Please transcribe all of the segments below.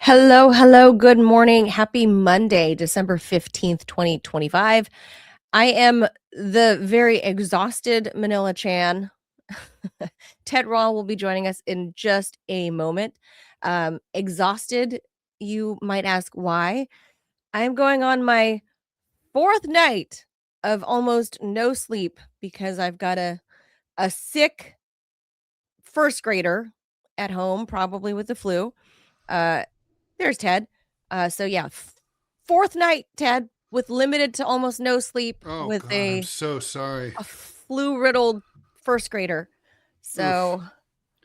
Hello, hello, good morning. Happy Monday, December 15th, 2025. I am the very exhausted Manila Chan. Ted Rall will be joining us in just a moment. Exhausted, you might ask why. I'm going on my fourth night of almost no sleep because I've got a sick first grader at home, probably with the flu. Uh, There's Ted. So yeah, fourth night, Ted, with limited to almost no sleep, Oh with God, I'm so sorry. a flu-riddled first grader. Oof. So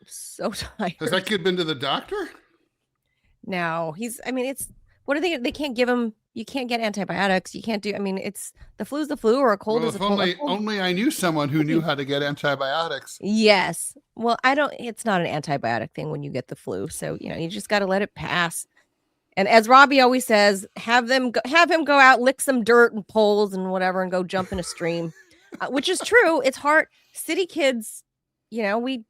so Has tired. that kid been to the doctor? Now I mean, it's what are they can't give him, you can't get antibiotics. You can't do, I mean, it's the flu's the flu, or a cold Well, is a if cold. A only cold. only I knew someone who knew how to get antibiotics. Yes. Well, I don't, it's not an antibiotic thing when you get the flu. So, you just got to let it pass. And as Robbie always says, have him go out, lick some dirt and poles and whatever, and go jump in a stream, which is true. It's hard. City kids, we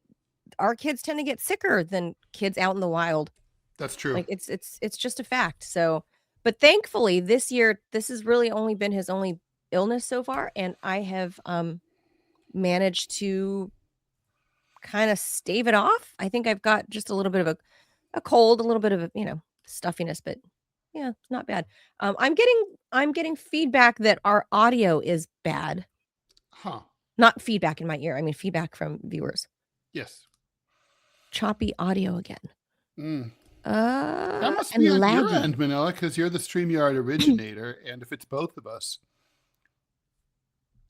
our kids tend to get sicker than kids out in the wild. That's true. Like it's just a fact. So, but thankfully this year, this has really only been his only illness so far, and I have managed to kind of stave it off. I think I've got just a little bit of a cold, a little bit of stuffiness, but yeah, it's not bad. I'm getting feedback that our audio is bad. Huh. Not feedback in my ear. I mean feedback from viewers. Yes. Choppy audio again. Mm. That must And be on your laggy. end, Manila, because you're the StreamYard originator, and if it's both of us,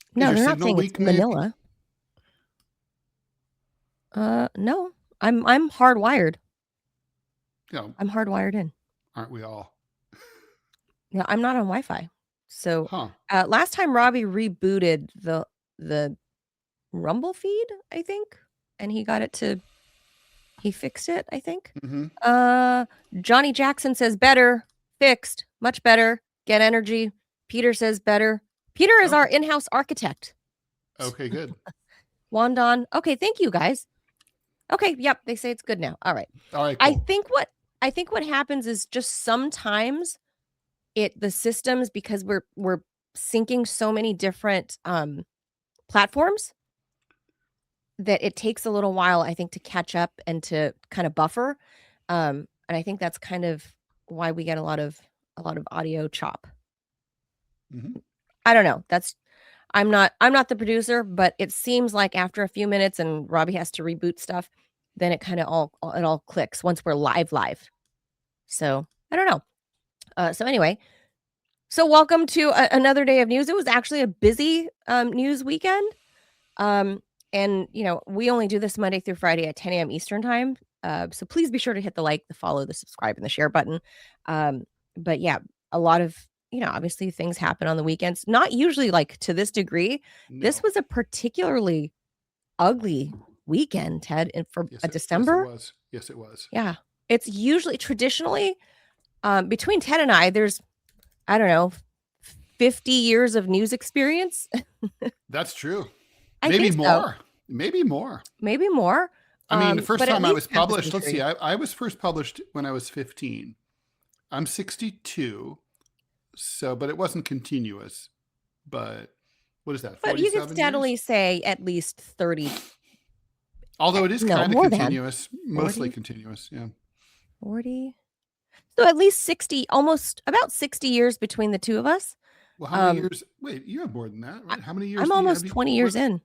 is No, your they're not signal saying it's weak, maybe? Manila. No. I'm hardwired. No, I'm hardwired in. aren't we all? Yeah, I'm not on Wi-Fi. So, Huh. last time Robbie rebooted the Rumble feed, I think, and he fixed it, I think. Mm-hmm. Johnny Jackson says better, fixed, much better, get energy. Peter says better. Peter is our Okay. in-house architect. Okay, good. Wandon. Okay, thank you guys. Okay, yep, they say it's good now. All right. All right, I cool. think what happens is just sometimes the systems, because we're syncing so many different platforms, that it takes a little while, I think, to catch up and to kind of buffer. And I think that's kind of why we get a lot of audio chop. Mm-hmm. I don't know. I'm not the producer, but it seems like after a few minutes and Robbie has to reboot stuff, then it kind of all clicks once we're live. So I don't know. So anyway, so welcome to another day of news. It was actually a busy news weekend. Um, and we only do this Monday through Friday at 10 a.m. Eastern time. So please be sure to hit the like, the follow, the subscribe, and the share button. But yeah, a lot of, obviously things happen on the weekends. Not usually like to this degree. This No. was a particularly ugly weekend, Ted, and for Yes, a yes, it December. was. Yes, it was. Yeah. It's usually traditionally between Ted and I, there's, I don't know, 50 years of news experience. That's true. I Maybe think so. more. Maybe more. Maybe more. I mean, the first But at time I least was half a published, let's see, century. I was first published when I was 15. I'm 62. So, but it wasn't continuous. But what is that, But you could 47 years? steadily say at least 30, Although it is no, kind of more than continuous, mostly 40, continuous. Yeah. 40. So at least 60, almost about 60 years between the two of us. Well, how many Um, years? Wait, you have more than that, I, right? How many years I'm do you have almost you 20 years worked? in.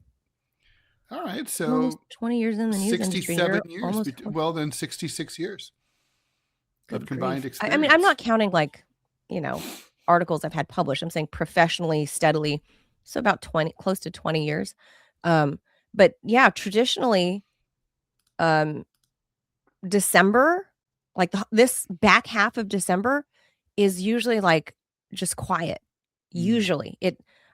All right. I'm almost So 20 years in the news industry, and 67 you're years. almost 20. Well, then 66 years of Good combined grief. I mean, I'm experience. not counting articles I've had published. I'm saying professionally, steadily. So about 20, close to 20 years. Um, but yeah, traditionally, um, December, like this back half of December is usually like just quiet. Mm. Usually.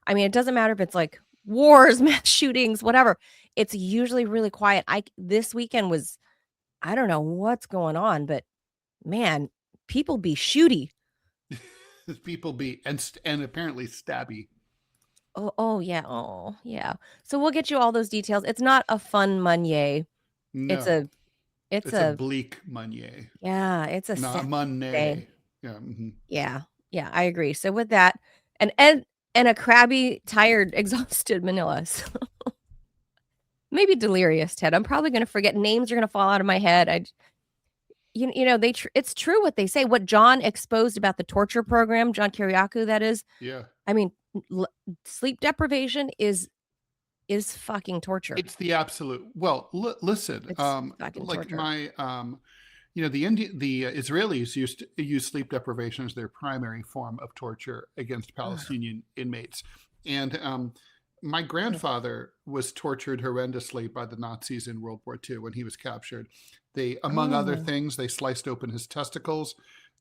I mean, it doesn't matter if it's like wars, mass shootings, whatever. It's usually really quiet. This weekend was, I don't know what's going on, but man, people be shooty. People be and apparently stabby. Oh yeah. Oh yeah. So we'll get you all those details. It's not a fun Monday. It's No. a It's It's a a bleak Monday, it's a not sad day. Monday. Yeah. Yeah. Yeah, I agree. So with that, and a crabby, tired, exhausted Manila. So maybe delirious, Ted. I'm probably gonna forget names are gonna fall out of my head. It's true what they say. What John exposed about the torture program, John Kiriakou, that is. Yeah. I mean, sleep deprivation is fucking torture. It's the absolute. Well, listen. It's fucking Like torture. the Israelis used to use sleep deprivation as their primary form of torture against Ugh. Palestinian inmates. And my Ugh. grandfather was tortured horrendously by the Nazis in World War II when he was captured. They, among other Oh, things, they sliced open his testicles.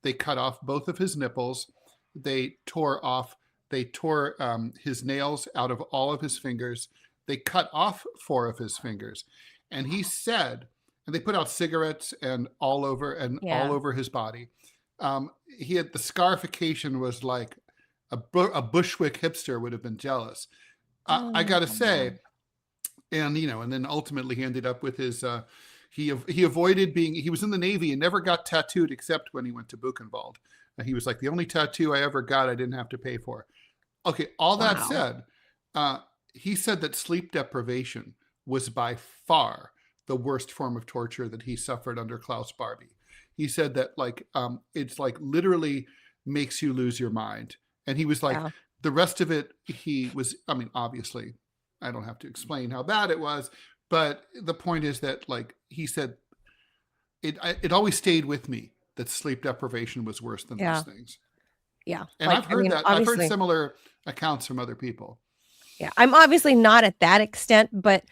They cut off both of his nipples. They tore off. They tore his nails out of all of his fingers. They cut off 4 of his fingers, and he said, and they put out cigarettes and all yeah. over his body. He had the scarification was like a Bushwick hipster would have been jealous. I Oh, got to say, and then ultimately he ended up with his. He avoided being. He was in the Navy and never got tattooed except when he went to Buchenwald. He was like the only tattoo I ever got I didn't have to pay for. Okay, all that wow. said, uh, he said that sleep deprivation was by far the worst form of torture that he suffered under Klaus Barbie. He said that it's like literally makes you lose your mind. And he was like, Yeah. the rest of it, he was, I mean, obviously, I don't have to explain how bad it was, but the point is that like he said, it always stayed with me that sleep deprivation was worse than those Yeah. things. Yeah. And Like, I've I heard mean, that. I've heard obviously, similar accounts from other people. yeah. I'm obviously not at that extent, but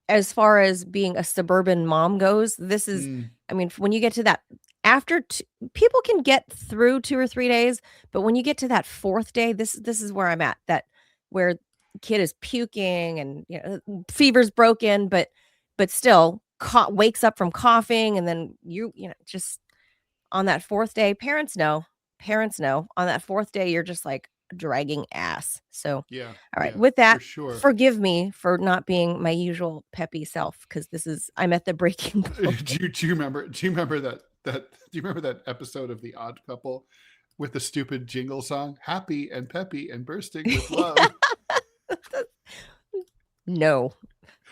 as far as being a suburban mom goes, this is, Mm, I mean, when you get to that, after people can get through 2 or 3 days, but when you get to that fourth day, this is where I'm at. That where kid is puking and fever's broken, but still wakes up from coughing, and then just on that fourth day, parents know on that fourth day, you're just like dragging ass. So, all yeah, right, yeah, with for that, sure. forgive me for not being my usual peppy self because I'm at the breaking point. Do you remember? Do you remember that? Do you remember that episode of The Odd Couple with the stupid jingle song, "Happy and peppy and bursting with love"? No,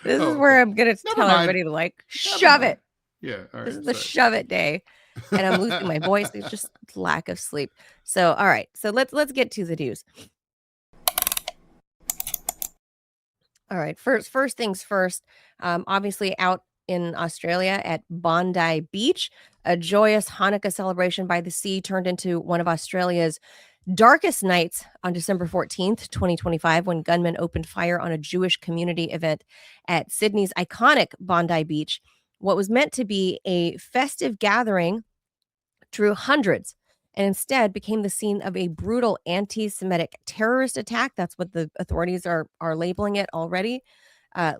this Oh, is okay. where I'm gonna Never tell mind. everybody to like Never shove it. mind. Yeah. All This right. is the Sorry. shove it day, and I'm losing my voice. It's just lack of sleep. So, all right, so let's get to the news. All right. First things first. Obviously, out in Australia at Bondi Beach, a joyous Hanukkah celebration by the sea turned into one of Australia's darkest nights on December 14th, 2025, when gunmen opened fire on a Jewish community event at Sydney's iconic Bondi Beach. What was meant to be a festive gathering drew hundreds and instead became the scene of a brutal anti-Semitic terrorist attack. That's what the authorities are labeling it already,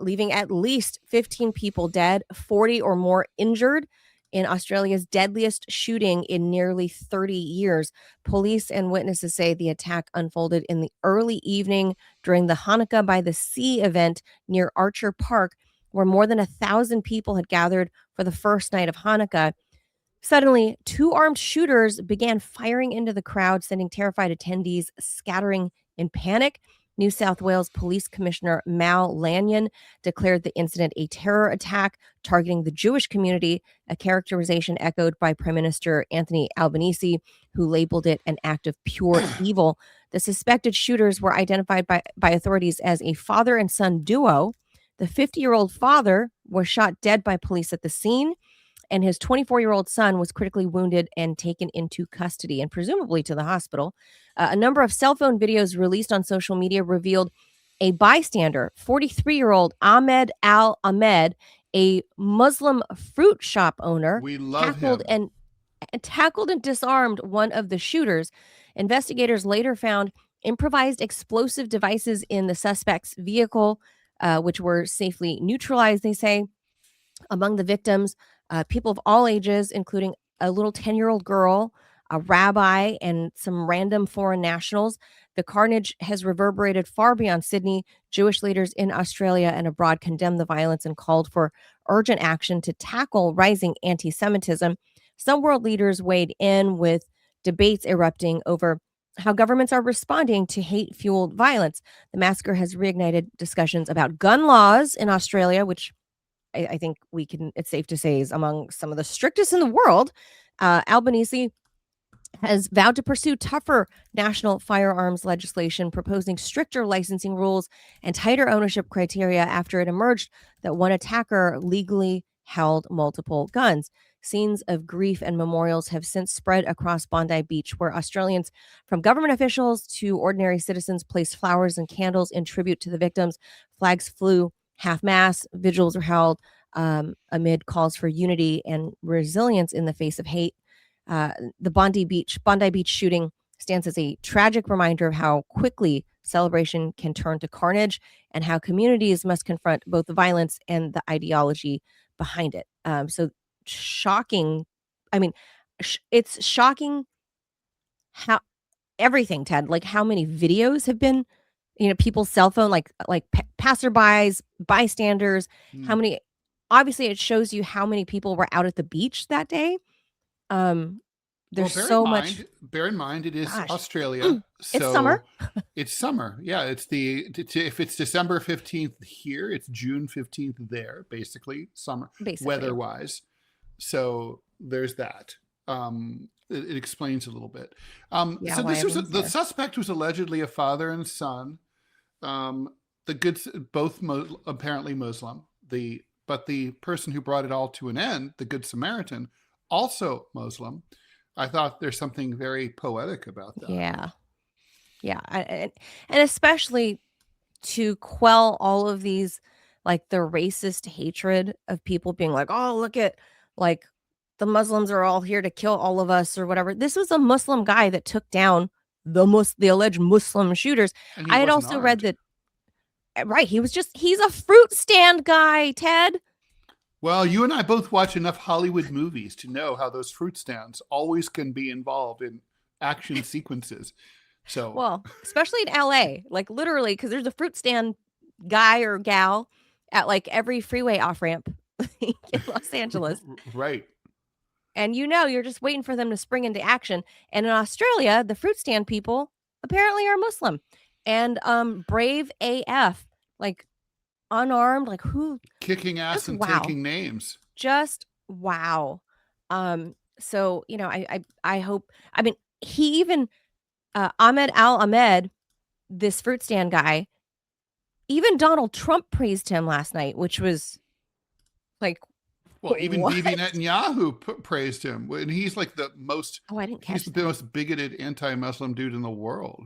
leaving at least 15 people dead, 40 or more injured in Australia's deadliest shooting in nearly 30 years. Police and witnesses say the attack unfolded in the early evening during the Hanukkah by the Sea event near Archer Park, where more than 1,000 people had gathered for the first night of Hanukkah. Suddenly, two armed shooters began firing into the crowd, sending terrified attendees scattering in panic. New South Wales Police Commissioner Mal Lanyon declared the incident a terror attack targeting the Jewish community, a characterization echoed by Prime Minister Anthony Albanese, who labeled it an act of pure evil. The suspected shooters were identified by authorities as a father and son duo. The 50-year-old father was shot dead by police at the scene, and his 24-year-old son was critically wounded and taken into custody and presumably to the hospital. A number of cell phone videos released on social media revealed a bystander, 43-year-old Ahmed Al Ahmed, a Muslim fruit shop owner, We love tackled him. and tackled and disarmed one of the shooters. Investigators later found improvised explosive devices in the suspect's vehicle, which were safely neutralized, they say. Among the victims, people of all ages, including a little 10-year-old girl, a rabbi, and some random foreign nationals. The carnage has reverberated far beyond Sydney. Jewish leaders in Australia and abroad condemned the violence and called for urgent action to tackle rising anti-Semitism. Some world leaders weighed in, with debates erupting over how governments are responding to hate-fueled violence. The massacre has reignited discussions about gun laws in Australia, which I think it's safe to say is among some of the strictest in the world. Albanese has vowed to pursue tougher national firearms legislation, proposing stricter licensing rules and tighter ownership criteria after it emerged that one attacker legally held multiple guns. Scenes of grief and memorials have since spread across Bondi Beach, where Australians, from government officials to ordinary citizens, placed flowers and candles in tribute to the victims. Flags flew half-mast, vigils were held amid calls for unity and resilience in the face of hate. The Bondi Beach shooting stands as a tragic reminder of how quickly celebration can turn to carnage, and how communities must confront both the violence and the ideology behind it. So shocking. I mean, it's shocking how everything, Ted, like how many videos have been, people's cell phone, like passerbys, bystanders, how many, obviously it shows you how many people were out at the beach that day. There's so much. Bear in mind, it is Gosh. Australia, It's so summer. it's summer. Yeah, if it's December 15th here, it's June 15th there, basically summer, weather-wise. So there's that. It explains a little bit. So the suspect was allegedly a father and son. Both apparently Muslim. But the person who brought it all to an end, the Good Samaritan, also Muslim. I thought there's something very poetic about that. Yeah. And especially to quell all of these, like the racist hatred of people being like, oh, look at, like, the Muslims are all here to kill all of us or whatever. This was a Muslim guy that took down the alleged Muslim shooters. I had also read that, right, he's a fruit stand guy, Ted. Well, you and I both watch enough Hollywood movies to know how those fruit stands always can be involved in action sequences. So, well, especially in LA, like literally, because there's a fruit stand guy or gal at like every freeway off ramp in Los Angeles. Right. And you're just waiting for them to spring into action. And in Australia, the fruit stand people apparently are Muslim and brave AF, like unarmed, like who kicking ass and taking names. Just wow. So I hope. I mean, he even Ahmed Al-Ahmed, this fruit stand guy, even Donald Trump praised him last night, which was like, well, even Bibi Netanyahu praised him, and he's like the most. Oh, I didn't catch. He's the most bigoted anti-Muslim dude in the world.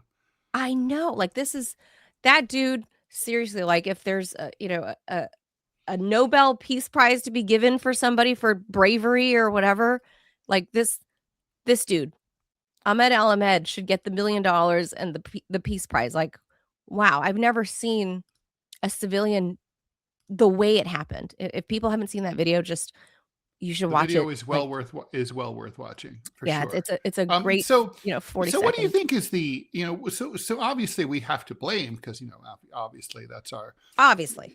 I know, like this is that dude. Seriously, like if there's a Nobel Peace Prize to be given for somebody for bravery or whatever, like this dude, Ahmed Al-Ahmed, should get the $1 million and the Peace Prize. Like, wow, I've never seen a civilian the way it happened. If people haven't seen that video, just you should watch it. The video is well worth watching. For sure. It's a great 40 So seconds. what do you think is the so obviously we have to blame because obviously that's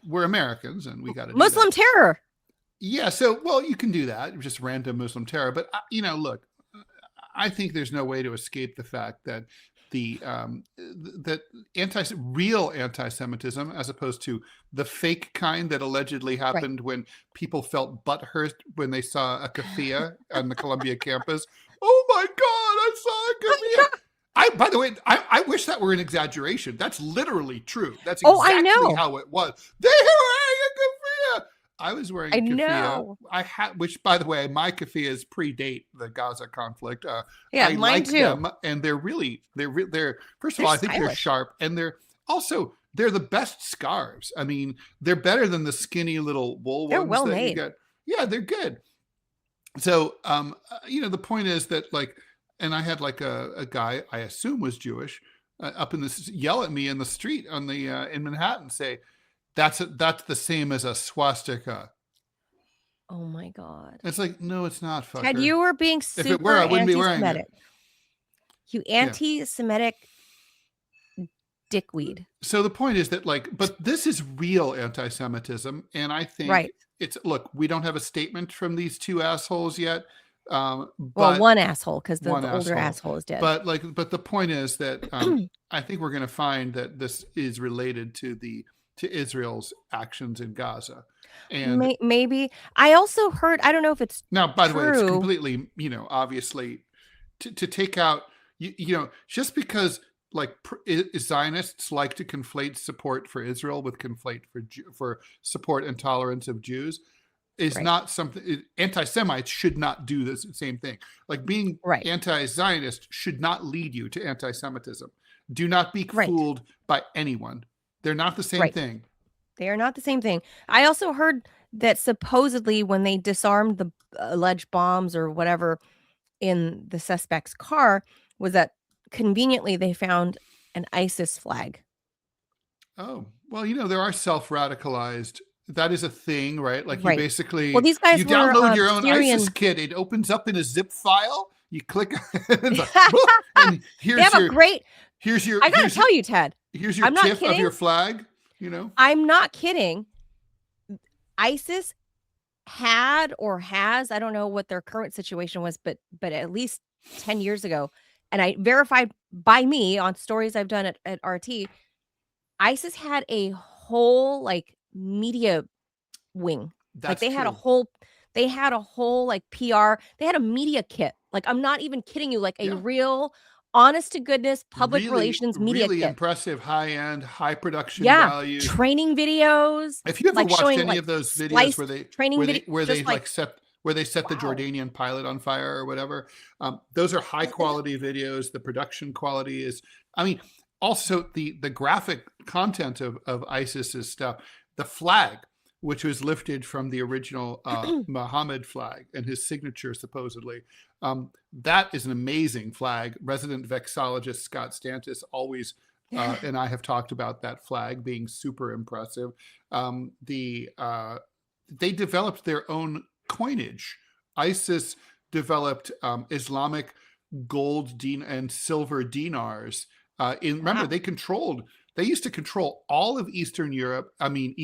we're Americans and we got to Muslim terror. Yeah, so well you can do that, just random Muslim terror, but look, I think there's no way to escape the fact that that real anti-Semitism, as opposed to the fake kind that allegedly happened when people felt butthurt when they saw a keffiyeh on the Columbia campus. Oh my God, I saw a keffiyeh. By the way, I wish that were an exaggeration. That's literally true. That's exactly how it was. They were wearing a keffiyeh. I was wearing a keffiyeh. I had, which, by the way, my keffiyehs predate the Gaza conflict. Yeah, mine like too. Them, and they're first of all, I think they're sharp, and they're the best scarves. I mean, they're better than the skinny little wool ones well that made. you get. Yeah, they're good. So, the point is that, like, and I had like a guy I assume was Jewish up in this yell at me in the street on the in Manhattan, say, That's the same as a swastika. Oh my God! It's like, no, it's not. Fucker. Ted, you were being super if it were, I wouldn't be wearing it. You anti-Semitic dickweed. So the point is that, like, but this is real anti-Semitism, and I think look, we don't have a statement from these two assholes yet. Well, But one asshole, because one the older asshole. asshole is dead. But the point is that I think we're going to find that this is related to Israel's actions in Gaza. And maybe. I also heard, I don't know if it's now, by the way, it's true. completely, obviously to take out, just because like Zionists like to conflate support for Israel with conflate for support and tolerance of Jews is Right. not something. Anti-Semites should not do the same thing. Like being Right. anti-Zionist should not lead you to anti-Semitism. Do not be Right. fooled by anyone. They're not the same Right. thing. They are not the same thing. I also heard that supposedly when they disarmed the alleged bombs or whatever in the suspect's car, was that conveniently they found an ISIS flag. Oh, well, there are self-radicalized. That is a thing, right? Like you Right. basically, Well, these guys you were download your own Syrian. ISIS kit. It opens up in a zip file. You click, it's like, "Boop," and They have a great. I gotta tell you, Ted. Here's your I'm not TIFF of kidding. your flag. I'm not kidding. ISIS had or has, I don't know what their current situation was, but at least 10 years ago, and I verified by me on stories I've done at RT, ISIS had a whole like media wing. That's like they had a true. whole like PR. They had a media kit. Like I'm not even kidding you, like a Yeah. real honest to goodness public Really, relations media really kit. impressive, high-end, high production Yeah, value. training videos. If you ever like watched showing, any like, of those videos spliced where they training video, where they just like set the wow. Jordanian pilot on fire or whatever, those are high quality videos. The production quality is, I mean, also the graphic content of ISIS's stuff. The flag, which was lifted from the original Muhammad flag and his signature supposedly, that is an amazing flag. Resident vexologist Scott Stantis always and I have talked about that flag being super impressive. They developed their own coinage. ISIS developed Islamic gold and silver dinars. Remember, they used to control all of Eastern Europe. I mean,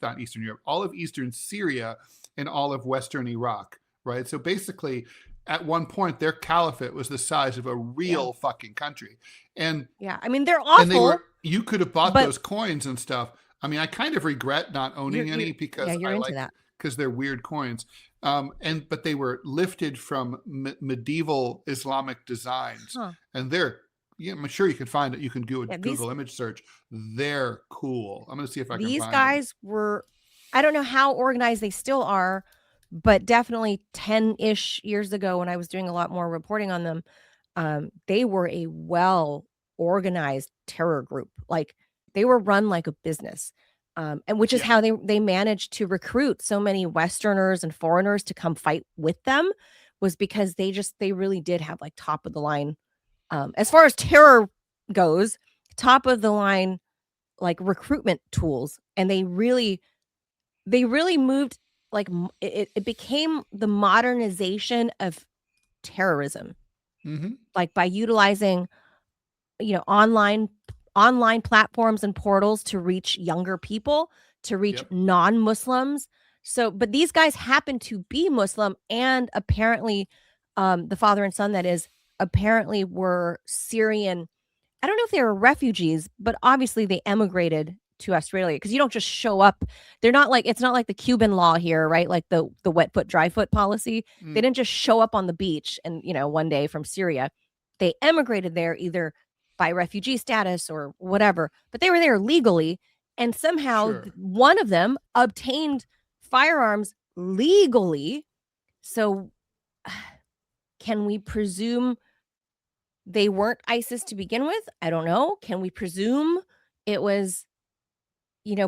not Eastern Europe, all of Eastern Syria and all of Western Iraq, right? So basically, at one point, their caliphate was the size of a real fucking country. And yeah, I mean, they're awful. You could have bought those coins and stuff. I mean, I kind of regret not owning any because you're into that. Because they're weird coins. But they were lifted from medieval Islamic designs, and they're, I'm sure you can find it. You can do a Google image search. They're cool. I'm going to see if I can find them. These guys were, I don't know how organized they still are, but definitely 10-ish years ago when I was doing a lot more reporting on them, they were a well-organized terror group. Like they were run like a business. And which is how they managed to recruit so many Westerners and foreigners to come fight with them, was because they really did have like top of the line, as far as terror goes, top of the line, like recruitment tools. And they really moved, like it became the modernization of terrorism, like by utilizing, online platforms and portals to reach younger people, to reach non-Muslims. So, but these guys happen to be Muslim, and apparently the father and son, that is, apparently were Syrian. I don't know if they were refugees, but obviously they emigrated to Australia, because you don't just show up. They're not like, it's not like the Cuban law here, right? Like the wet foot, dry foot policy. They didn't just show up on the beach and, one day from Syria. They emigrated there either by refugee status or whatever, but they were there legally. And somehow one of them obtained firearms legally. So can we presume they weren't ISIS to begin with? I don't know. Can we presume it was,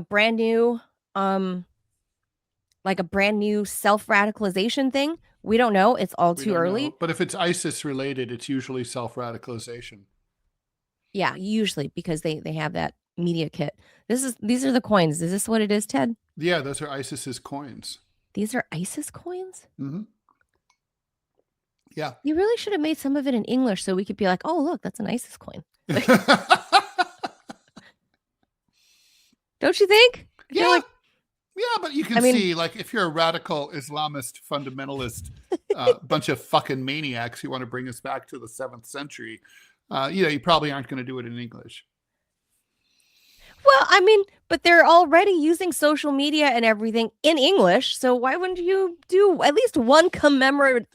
brand new, like a brand new self-radicalization thing? We don't know. It's all too early. But if it's ISIS related, it's usually self-radicalization. Yeah, usually, because they have that media kit. These are the coins. Is this what it is, Ted? Yeah, those are ISIS's coins. These are ISIS coins? Mm-hmm. Yeah. You really should have made some of it in English so we could be like, oh, look, that's an ISIS coin. Don't you think? Yeah. Yeah, but you can I mean, see, like, if you're a radical Islamist fundamentalist, bunch of fucking maniacs who want to bring us back to the 7th century, you probably aren't going to do it in English. well, I mean, but they're already using social media and everything in English, so why wouldn't you do at least one Because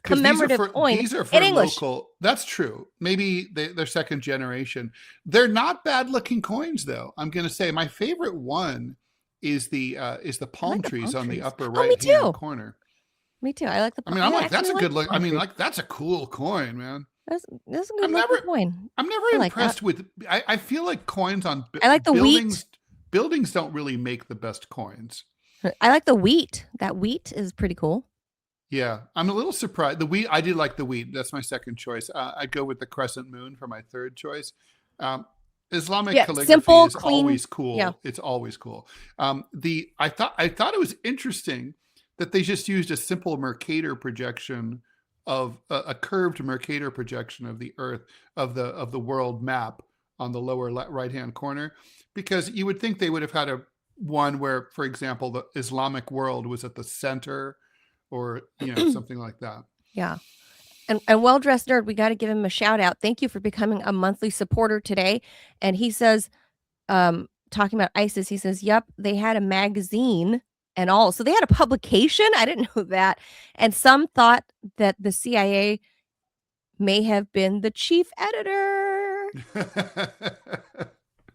commemorative coin these are in for English? local. That's true. Maybe they're second generation. They're not bad looking coins, though. I'm going to say my favorite one is the I palm like the palm trees on the trees. upper Oh, me right hand too. corner. Me too. I like the I palm. mean, I'm I like, that's actually a like good the look. I palm mean, tree. like, that's a cool coin, man. That's a good I'm looking never, coin. I'm never I like that. impressed with. I feel like coins on I like the wheat. buildings. Buildings don't really make the best coins. I like the wheat. That wheat is pretty cool. Yeah, I'm a little surprised. The wheat, I did like the wheat. That's my second choice. I'd go with the crescent moon for my third choice. Um, Islamic Yeah, calligraphy simple, is clean. always Yeah. cool. It's always cool. I thought it was interesting that they just used a simple Mercator projection of a curved Mercator projection of the Earth of the world map on the lower right hand corner, because you would think they would have had a one where, for example, the Islamic world was at the center, or something like that. Yeah. And Well Dressed Nerd, we got to give him a shout out. Thank you for becoming a monthly supporter today. And he says, talking about ISIS, he says, "Yep, they had a magazine and all. So they had a publication. I didn't know that. And some thought that the CIA may have been the chief editor.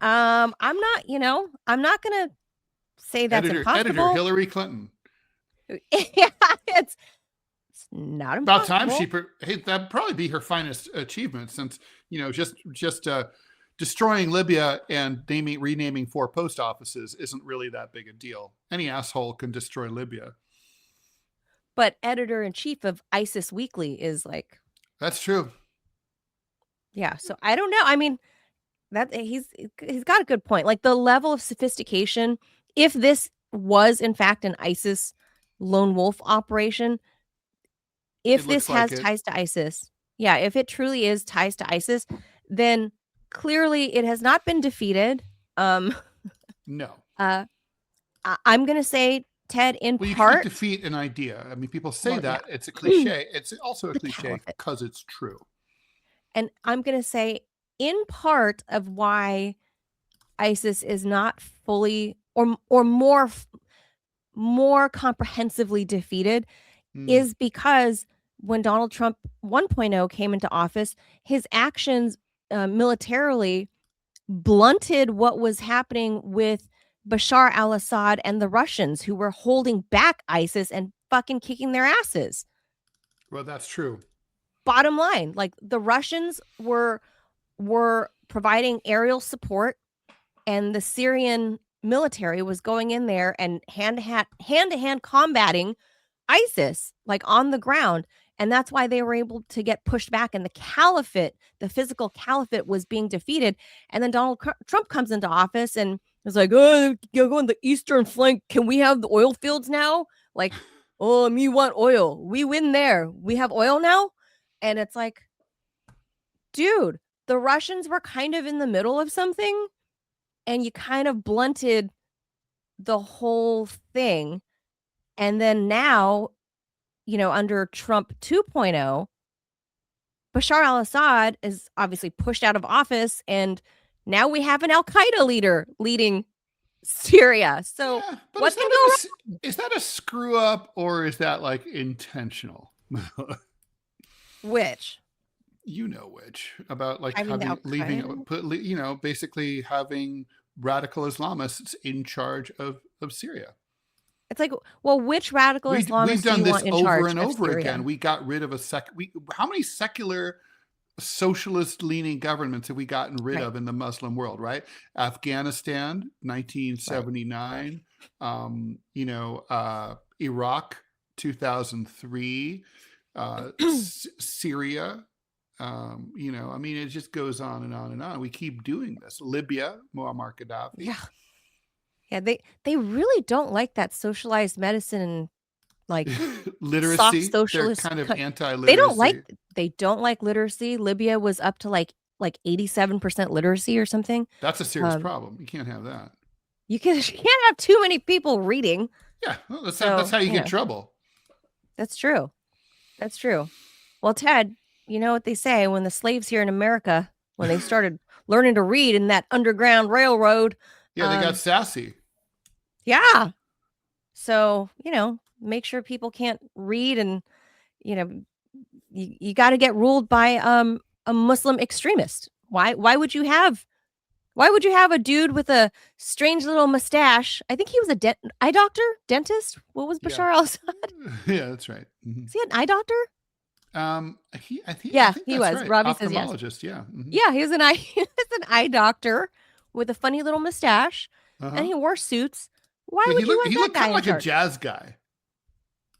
I'm not gonna say that's Editor impossible. Hillary Clinton. Yeah, it's not About time impossible. hey, that'd probably be her finest achievement, since just destroying Libya and renaming 4 post offices isn't really that big a deal. Any asshole can destroy Libya. But editor in chief of ISIS Weekly is like, That's true. yeah. So I don't know. I mean, that he's got a good point. Like the level of sophistication, if this was in fact an ISIS lone wolf operation, if It this looks like has it. ties to ISIS, yeah, if it truly is ties to ISIS, then clearly it has not been defeated. No. I'm gonna say, Ted, in Well, you can't part, defeat an idea. I mean, people say well, yeah, that it's a cliche. It's also a the cliche caliphate. because it's true. And I'm gonna say, in part of why ISIS is not fully or more comprehensively defeated Mm. is because when Donald Trump 1.0 came into office, his actions militarily blunted what was happening with Bashar al-Assad and the Russians, who were holding back ISIS and fucking kicking their asses. Well, that's true. Bottom line, like the Russians were providing aerial support, and the Syrian military was going in there and hand to hand combating ISIS, like on the ground. And that's why they were able to get pushed back. And the caliphate, the physical caliphate, was being defeated. And then Donald Trump comes into office and is like, "Oh, you're going the eastern flank. Can we have the oil fields now?" Like, "Oh, me want oil. We win there. We have oil now." And it's like, dude, the Russians were kind of in the middle of something, and you kind of blunted the whole thing. And then now, under Trump 2.0, Bashar al-Assad is obviously pushed out of office, and now we have an Al-Qaeda leader leading Syria. So Yeah, but what can go is that a screw up, or is that like intentional? wrong? Which? You know which. About like Having the leaving, basically having radical Islamists in charge of Syria. It's like, well, which radical We've Islamists do done you this want in over charge and of over Syria? again. We got rid of how many secular socialist leaning governments have we gotten rid Right. of in the Muslim world, right? Afghanistan, 1979, Iraq, 2003, Syria, I mean, it just goes on and on and on. We keep doing this. Libya, Muammar Gaddafi. Yeah. Yeah, they really don't like that socialized medicine and like soft Literacy, they're socialist. kind of They anti-literacy. don't like literacy. Libya was up to like 87% literacy or something. That's a serious problem. You can't have that. You can't have too many people reading. Yeah, well, that's So, how you get trouble. that's true. That's true. Well, Ted, you know what they say when the slaves here in America, when they started learning to read in that underground railroad, Yeah, they got um, sassy. yeah. So, make sure people can't read and, you know, you got to get ruled by a Muslim extremist. Why would you have a dude with a strange little mustache? I think he was a eye doctor, dentist. What was Yeah, Bashar al-Assad? yeah, that's right. Is he an eye doctor? I Yeah, think he that's was. right. Robbie says yes. Ophthalmologist. Yeah. Yeah, he was an eye he was an eye doctor with a funny little mustache, Uh and huh. he wore suits. Why Yeah, would you want he that looked kind guy of in like a charge? jazz guy.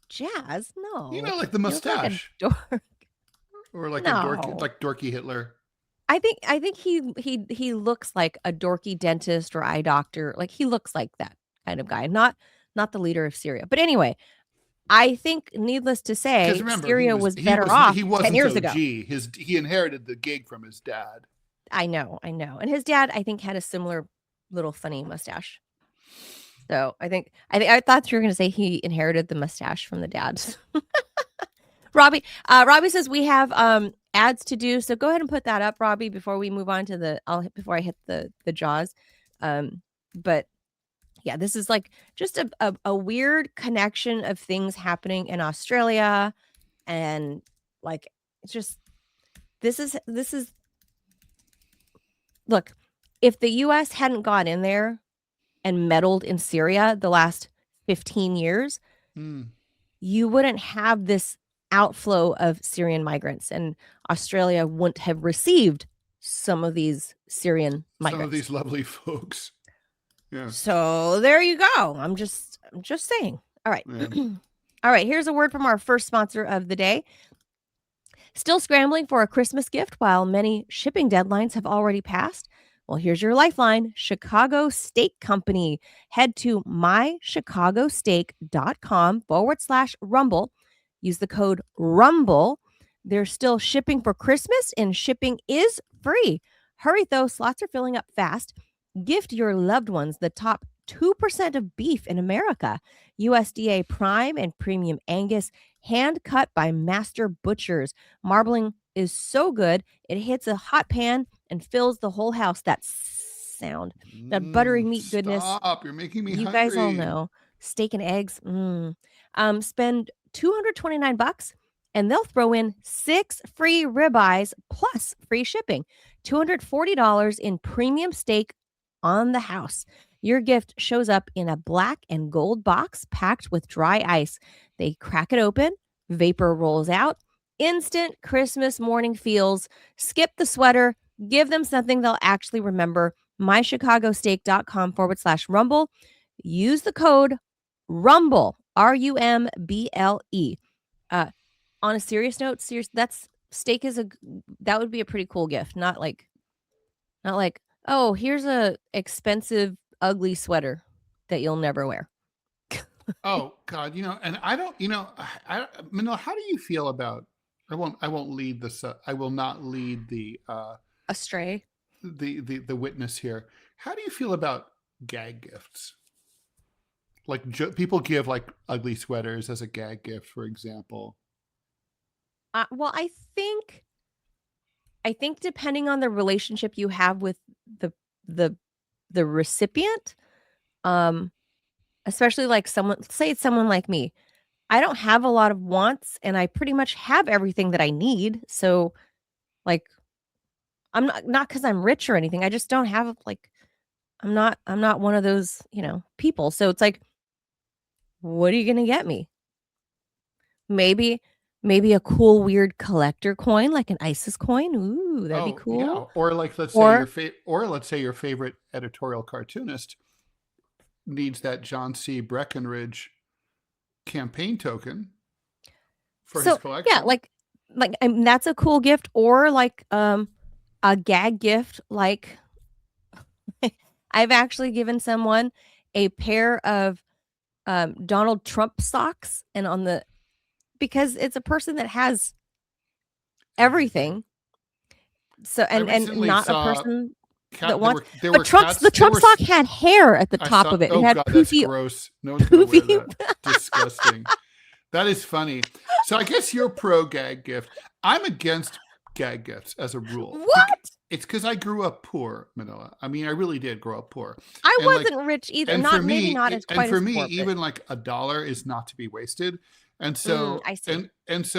Jazz? You No. know, like the He looked like a mustache, dork. or like a No. dorky Hitler. I think he looks like a dorky dentist or eye doctor. Like he looks like that kind of guy, not the leader of Syria. But anyway, I think needless to Because say, remember, Syria was better off he 10 wasn't years ago. OG. He inherited the gig from his dad. I know, I know. And his dad I think had a similar little funny mustache. So, I thought you were going to say he inherited the mustache from the dad. Robbie says we have ads to do. So go ahead and put that up, Robbie, before we move on to before I hit the jaws. But yeah, this is like just a weird connection of things happening in Australia, and like it's just this is look, if the US hadn't gone in there and meddled in Syria the last 15 years, Mm. you wouldn't have this outflow of Syrian migrants, and Australia wouldn't have received some of these Syrian Some of migrants. these lovely folks. Yeah. So there you go. I'm just saying. All right. Yeah. All right, here's a word from our first sponsor of the day. Still scrambling for a Christmas gift while many shipping deadlines have already passed? Well, here's your lifeline, Chicago Steak Company. Head to mychicagosteak.com/rumble. Use the code RUMBLE. They're still shipping for Christmas, and shipping is free. Hurry, though, slots are filling up fast. Gift your loved ones the top 2% of beef in America. USDA Prime and Premium Angus, hand cut by master butchers. Marbling is so good, it hits a hot pan and fills the whole house. That sound, that buttery meat goodness. Stop. You're making me You guys all hungry. know. Steak and eggs. Spend $229 and they'll throw in 6 free ribeyes plus free shipping. $240 in premium steak on the house. Your gift shows up in a black and gold box packed with dry ice. They crack it open, vapor rolls out, instant Christmas morning feels. Skip the sweater, give them something they'll actually remember. mychicagosteak.com/rumble. Use the code RUMBLE, RUMBLE. On a serious note, that would be a pretty cool gift. Not like, oh, here's a expensive, ugly sweater that you'll never wear. Oh God, and I don't, Manila, how do you feel about? I won't lead this. I will not lead Astray. the witness here. How do you feel about gag gifts? Like people give like ugly sweaters as a gag gift, for example. Well, I think depending on the relationship you have with the the the recipient, especially like say it's someone like me. I don't have a lot of wants and I pretty much have everything that I need. So like I'm not cuz I'm rich or anything. I just don't have like I'm not one of those, people. So it's like what are you going to get me? Maybe maybe a cool weird collector coin like an ISIS coin. Ooh, that'd be Oh yeah, cool. or like Or let's say your favorite editorial cartoonist needs that John C. Breckenridge campaign token for his so yeah, collection. like that's a cool gift, or like a gag gift. Like I've actually given someone a pair of Donald Trump socks, and because it's a person that has Everything. everything. So I and recently not a saw person. that There wants. were there But were The cats. There Trump were. sock had hair at the I top saw. of it. It Oh had God, that's poofy, gross. No one's gonna wear poofy. that. Disgusting. That is funny. So I guess you're pro gag gift. I'm against gag gifts as a rule. What? It's because I grew up poor, Manila. I mean, I really did grow up poor, I and like, wasn't rich either. and for Not maybe me, not as quite as poor, but even like $1 is not to be wasted. And so, I see.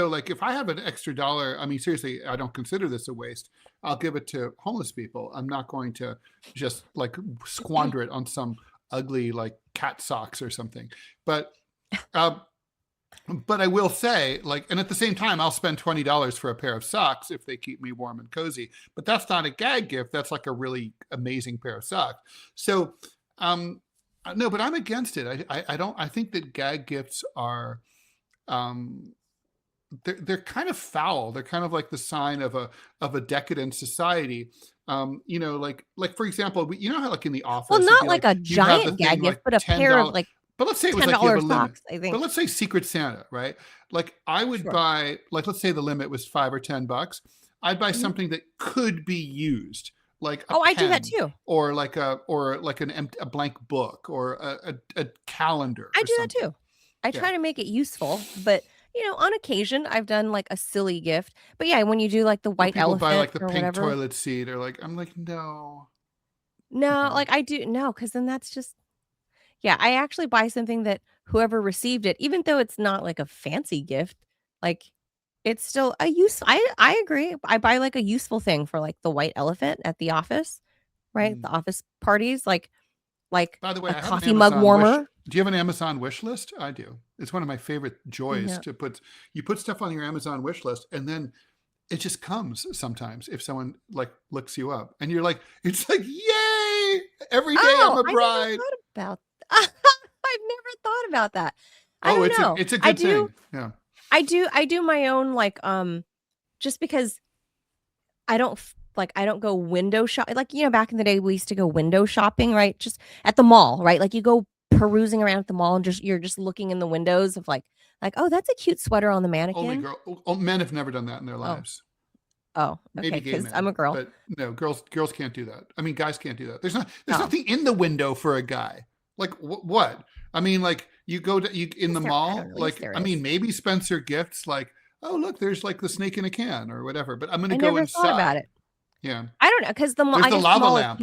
like, if I have an extra dollar, I mean, seriously, I don't consider this a waste. I'll give it to homeless people. I'm not going to just like squander it on some ugly like cat socks or something. But um, but I will say, like, and at the same time, I'll spend $20 for a pair of socks if they keep me warm and cozy. But that's not a gag gift. That's like a really amazing pair of socks. So, no, but I'm against it. I don't. I think that gag gifts are, um, they're kind of foul. They're kind of like the sign of a decadent society. Like for example, you know how like in the Well, office, it'd not be like like a you'd have the giant thing gag like gift, but a pair of $10. like But let's say it was like you have $10 a limit. socks, I But think. let's say Secret Santa, right? Like I would Sure. buy, like let's say the limit was $5 or $10. I'd buy Mhm. something that could be used, like a Oh, I do that pen, too. or like a blank book, or a calendar I or do that something. too. I Yeah. try to make it useful, but, on occasion, I've done, like, a silly gift. But, yeah, when you do, like, the Or white people buy elephant like the or pink whatever. toilet seat, or like I'm like, no, No, no. like, I do no, because then that's just yeah, I actually buy something that whoever received it, even though it's not, like, a fancy gift, like, it's still a use I agree. I buy, like, a useful thing for, like, the white elephant at the office, right? Mm. The office parties, like By the way, a I have an coffee mug Amazon wish. warmer. Do you have an Amazon wish list? I do. It's one of my favorite joys No. to put. You put stuff on your Amazon wish list, and then it just comes sometimes if someone like looks you up, and you're like, it's like, yay! Every day I'm Oh, a I never bride. thought about I've never thought about that. I Oh, don't know. it's a good thing. Yeah. I do my own, like, just because I don't go window shop like, back in the day, we used to go window shopping, right? Just at the mall, right? Like, you go perusing around at the mall and you're just looking in the windows of "Oh, that's a cute sweater on the Only mannequin." girl. Oh, men have never done that in their Oh, lives. oh, Maybe okay, gay because 'cause I'm men, a girl. but no, girls can't do that. I mean, guys can't do that. There's Oh, nothing in the window for a guy. Like what? I mean, like you go to you in yes, the there I don't mall. know, yes, Like there I mean, is. maybe Spencer Gifts. Like, oh look, there's like the snake in a can or whatever. But I'm gonna I go never thought about inside. it. Yeah. I don't know, because the mall There's I the guess lava lamp.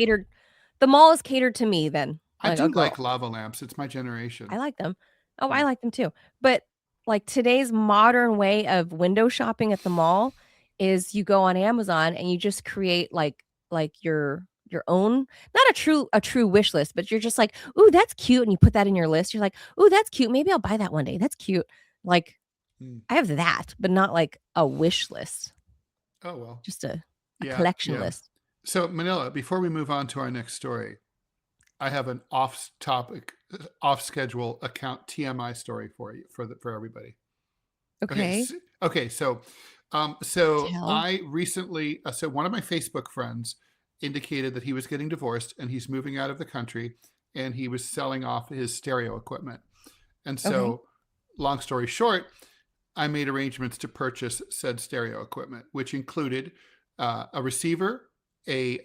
the mall is catered to me then, I like a do like girl. lava lamps. It's my I generation. like them. Oh, I Yeah. like them too. But, like, today's modern way of window shopping at the mall is you go on Amazon and you just create, your own not a true wish list, but you're just like, "Ooh, that's cute," and you put that in your list. You're like, "Ooh, that's cute. Maybe I'll buy that one day. That's cute." Like, Mm. I have that, but not like a wish list, Oh well. just a Yeah. collection Yeah. list. So Manila, before we move on to our next story, I have an off topic, off schedule account TMI story for you for everybody. Okay. Okay. Okay. So Tell. I recently, so one of my Facebook friends indicated that he was getting divorced and he's moving out of the country, and he was selling off his stereo equipment. And Okay. so, long story short, I made arrangements to purchase said stereo equipment, which included a receiver, a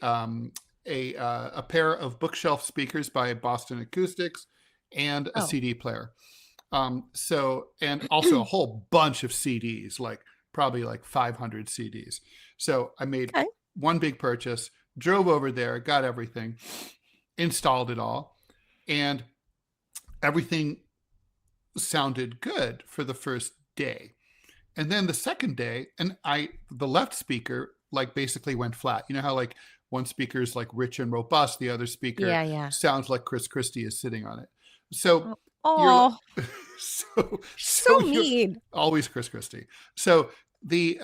a pair of bookshelf speakers by Boston Acoustics, and a Oh. CD player. And also a whole bunch of CDs, like probably like 500 CDs. So I made Okay. one big purchase, drove over there, got everything, installed it all, and everything sounded good for the first day. And then the second day, the left speaker like basically went flat. You know how like one speaker is like rich and robust, the other speaker Yeah, yeah. sounds like Chris Christie is sitting on it. So Oh, you're aw, so you're mean. always Chris Christie. So the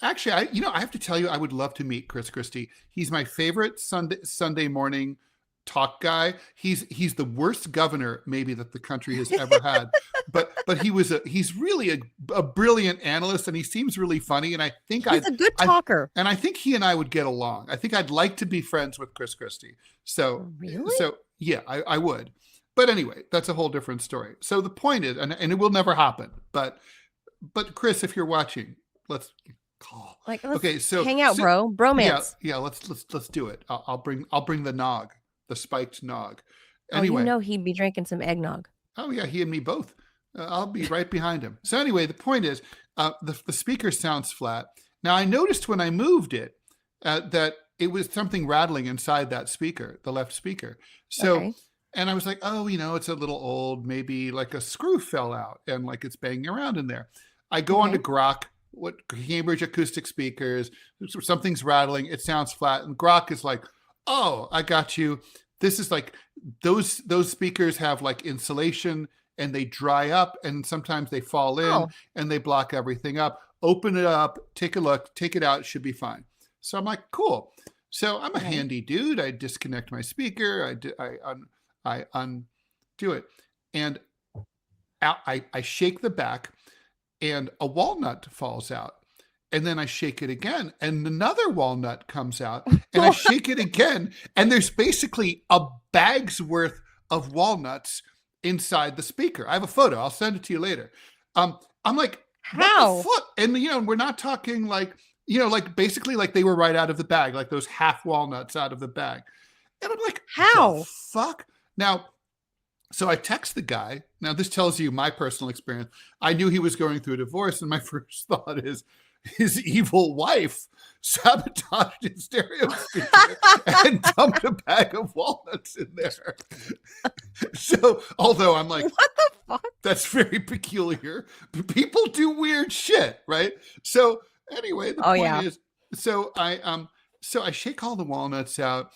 actually I have to tell you, I would love to meet Chris Christie. He's my favorite Sunday morning talk guy. He's the worst governor maybe that the country has ever had. But he's really a brilliant analyst, and he seems really funny. And He's a good talker. I think he and I would get along. I think I'd like to be friends with Chris Christie. Really? So yeah, I would. But anyway, that's a whole different story. So the point is, and it will never happen. But Chris, if you're watching, let's Like, let's Okay, hang out, bro. yeah, Bromance. yeah. Let's do it. I'll bring the nog, the spiked nog. Oh, you Anyway, know he'd be drinking some eggnog. oh yeah, he and me both. I'll be right behind him. So anyway, the point is, the speaker sounds flat. Now I noticed when I moved it that it was something rattling inside that speaker, the left speaker. So, Okay. and I was like, oh, it's a little old. Maybe like a screw fell out and like it's banging around in there. I go on to Okay. Grok, what Cambridge acoustic speakers, something's rattling. It sounds flat, and Grok is like, oh, I got you. This is like those speakers have like insulation and they dry up and sometimes they fall in Oh, and they block everything up. Open it up, take a look, take it out, it should be fine. So I'm like, cool. So I'm a okay. handy dude. I disconnect my speaker. I undo it, and I shake the back, and a walnut falls out. And then I shake it again, and another walnut comes out, and I shake it again, and there's basically a bag's worth of walnuts inside the speaker. I have a photo. I'll send it to you later. I'm like, How? what the fuck? And we're not talking like, like basically like they were right out of the bag, like those half walnuts out of the bag. And I'm like, How? the fuck? Now, so I text the guy. Now, this tells you my personal experience. I knew he was going through a divorce, and my first thought is his evil wife sabotaged his stereo speaker and dumped a bag of walnuts in there. So, although I'm like, What the fuck? that's very peculiar. People do weird shit, right? So anyway, the point is, so I shake all the walnuts out,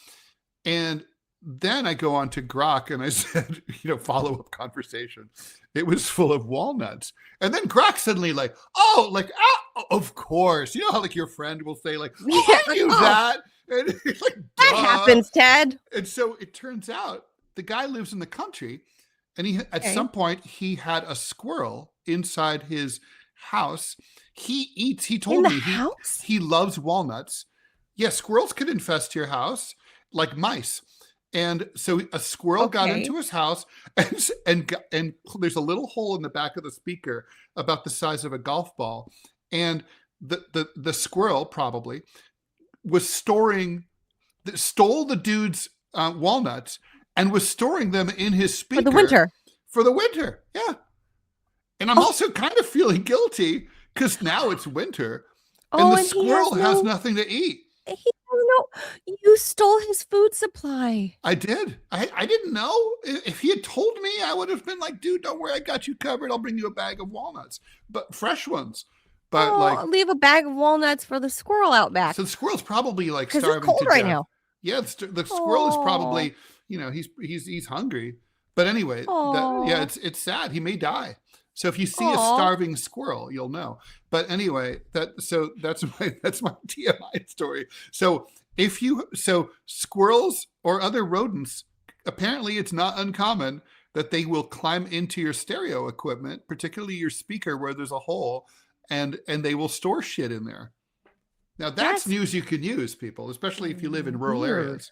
and then I go on to Grok and I said, follow-up conversation. It was full of walnuts. And then Grok suddenly like, of course. You know how like your friend will say like, I use that. And it's like, that happens, Ted. And so it turns out the guy lives in the country, and at some point he had a squirrel inside his house. He told me he loves walnuts. Yeah, squirrels could infest your house like mice. And so a squirrel got into his house, and there's a little hole in the back of the speaker about the size of a golf ball. And the squirrel probably stole the dude's walnuts and was storing them in his speaker for the winter. Yeah. And I'm also kind of feeling guilty because now it's winter and the squirrel has nothing to eat. You stole his food supply. I did. I didn't know. If he had told me, I would have been like, dude, don't worry, I got you covered. I'll bring you a bag of walnuts, but fresh ones. But leave a bag of walnuts for the squirrel out back. So the squirrel's probably like starving it's cold to right death. now. Yeah, the squirrel is probably, he's hungry. But anyway, it's sad. He may die. So if you see a starving squirrel, you'll know. But anyway, that's my TMI story. So squirrels or other rodents, apparently it's not uncommon that they will climb into your stereo equipment, particularly your speaker where there's a hole, and they will store shit in there. Now that's news you can use, people, especially if you live in rural areas.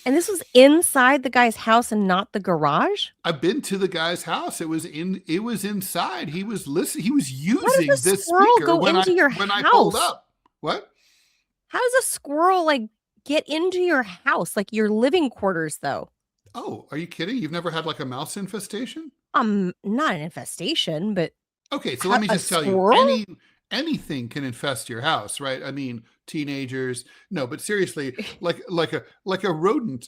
And this was inside the guy's house and not the garage? I've been to the guy's house. It was inside. He was listening. He was using this speaker when I pulled up. What? How does a squirrel get into your house, like your living quarters, though? Oh, are you kidding? You've never had like a mouse infestation? Not an infestation, but okay. So let me just tell you, anything can infest your house, right? I mean, teenagers. No, but seriously, like a rodent.